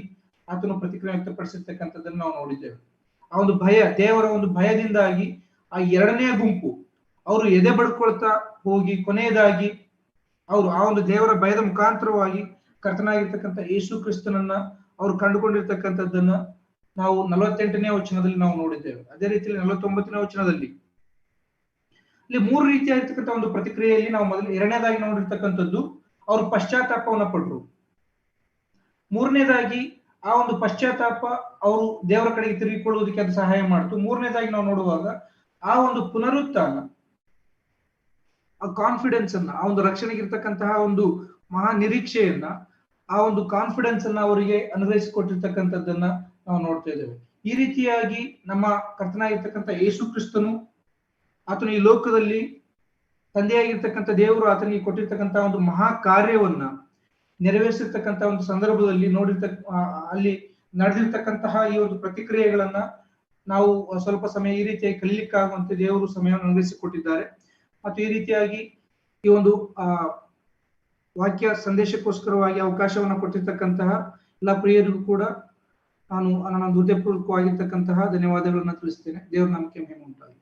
ಆತನು ಪ್ರತಿಕ್ರಿಯೆ ವ್ಯಕ್ತಪಡಿಸಿರ್ತಕ್ಕಂಥದ್ದನ್ನು ನಾವು ನೋಡಿದ್ದೇವೆ. ಆ ಒಂದು ಭಯ, ದೇವರ ಒಂದು ಭಯದಿಂದಾಗಿ ಆ 2ನೇ ಗುಂಪು ಅವರು ಎದೆ ಬಡ್ಕೊಳ್ತಾ ಹೋಗಿ ಕೊನೆಯದಾಗಿ ಅವರು ಆ ಒಂದು ದೇವರ ಭಯದ ಮುಖಾಂತರವಾಗಿ ಕರ್ತನಾಗಿರ್ತಕ್ಕಂಥ ಯೇಸು ಕ್ರಿಸ್ತನನ್ನ ಅವರು ಕಂಡುಕೊಂಡಿರ್ತಕ್ಕಂಥದ್ದನ್ನ ನಾವು 48ನೇ ವಚನದಲ್ಲಿ ನಾವು ನೋಡಿದ್ದೇವೆ. ಅದೇ ರೀತಿಯಲ್ಲಿ 49ನೇ ವಚನದಲ್ಲಿ ಇಲ್ಲಿ 3 ರೀತಿಯಾಗಿರ್ತಕ್ಕಂಥ ಒಂದು ಪ್ರತಿಕ್ರಿಯೆಯಲ್ಲಿ ನಾವು ಎರಡನೇದಾಗಿ ನೋಡಿರ್ತಕ್ಕಂಥದ್ದು ಅವರು ಪಶ್ಚಾತ್ತಾಪವನ್ನ ಪಟ್ರು. 3ನೇದಾಗಿ ಆ ಒಂದು ಪಶ್ಚಾತ್ತಾಪ ಅವರು ದೇವರ ಕಡೆಗೆ ತಿರುಗಿಕೊಳ್ಳುವುದಕ್ಕೆ ಅದು ಸಹಾಯ ಮಾಡ್ತು. 3ನೇದಾಗಿ ನಾವು ನೋಡುವಾಗ ಆ ಒಂದು ಪುನರುತ್ಥಾನ, ಆ ಕಾನ್ಫಿಡೆನ್ಸ್ ಅನ್ನ, ಆ ಒಂದು ರಕ್ಷಣೆಗಿರ್ತಕ್ಕಂತಹ ಒಂದು ಮಹಾ ನಿರೀಕ್ಷೆಯನ್ನ, ಆ ಒಂದು ಕಾನ್ಫಿಡೆನ್ಸ್ ಅನ್ನ ಅವರಿಗೆ ಅನುಗ್ರಹಿಸಿಕೊಟ್ಟಿರ್ತಕ್ಕಂಥದ್ದನ್ನ ನಾವು ನೋಡ್ತಾ ಇದ್ದೇವೆ. ಈ ರೀತಿಯಾಗಿ ನಮ್ಮ ಕರ್ತನಾಗಿರ್ತಕ್ಕಂಥ ಯೇಸು ಕ್ರಿಸ್ತನು ಆತನು ಈ ಲೋಕದಲ್ಲಿ ತಂದೆಯಾಗಿರ್ತಕ್ಕಂಥ ದೇವರು ಆತನಿಗೆ ಕೊಟ್ಟಿರ್ತಕ್ಕಂಥ ಒಂದು ಮಹಾ ಕಾರ್ಯವನ್ನ ನೆರವೇರಿಸಿರ್ತಕ್ಕಂಥ ಒಂದು ಸಂದರ್ಭದಲ್ಲಿ ಅಲ್ಲಿ ನಡೆದಿರ್ತಕ್ಕಂತಹ ಈ ಒಂದು ಪ್ರತಿಕ್ರಿಯೆಗಳನ್ನ ನಾವು ಸ್ವಲ್ಪ ಸಮಯ ಈ ರೀತಿಯಾಗಿ ಕಲಿಲಿಕ್ಕಾಗುವಂತೆ ದೇವರು ಸಮಯವನ್ನು ಅನುಗ್ರಹಿಸಿಕೊಟ್ಟಿದ್ದಾರೆ. ಮತ್ತು ಈ ರೀತಿಯಾಗಿ ಈ ಒಂದು ವಾಕ್ಯ ಸಂದೇಶಕ್ಕೋಸ್ಕರವಾಗಿ ಅವಕಾಶವನ್ನ ಕೊಟ್ಟಿರ್ತಕ್ಕಂತಹ ಎಲ್ಲ ಪ್ರಿಯರಿಗೂ ಕೂಡ ನಾನು ನನ್ನ ಹೃದಯಪೂರ್ವಕವಾಗಿರ್ತಕ್ಕಂತಹ ಧನ್ಯವಾದಗಳನ್ನ ತಿಳಿಸ್ತೇನೆ. ದೇವರ ನಾಮಕ್ಕೆ ಮಹಿಮೆ ಉಂಟಾಗಲಿ.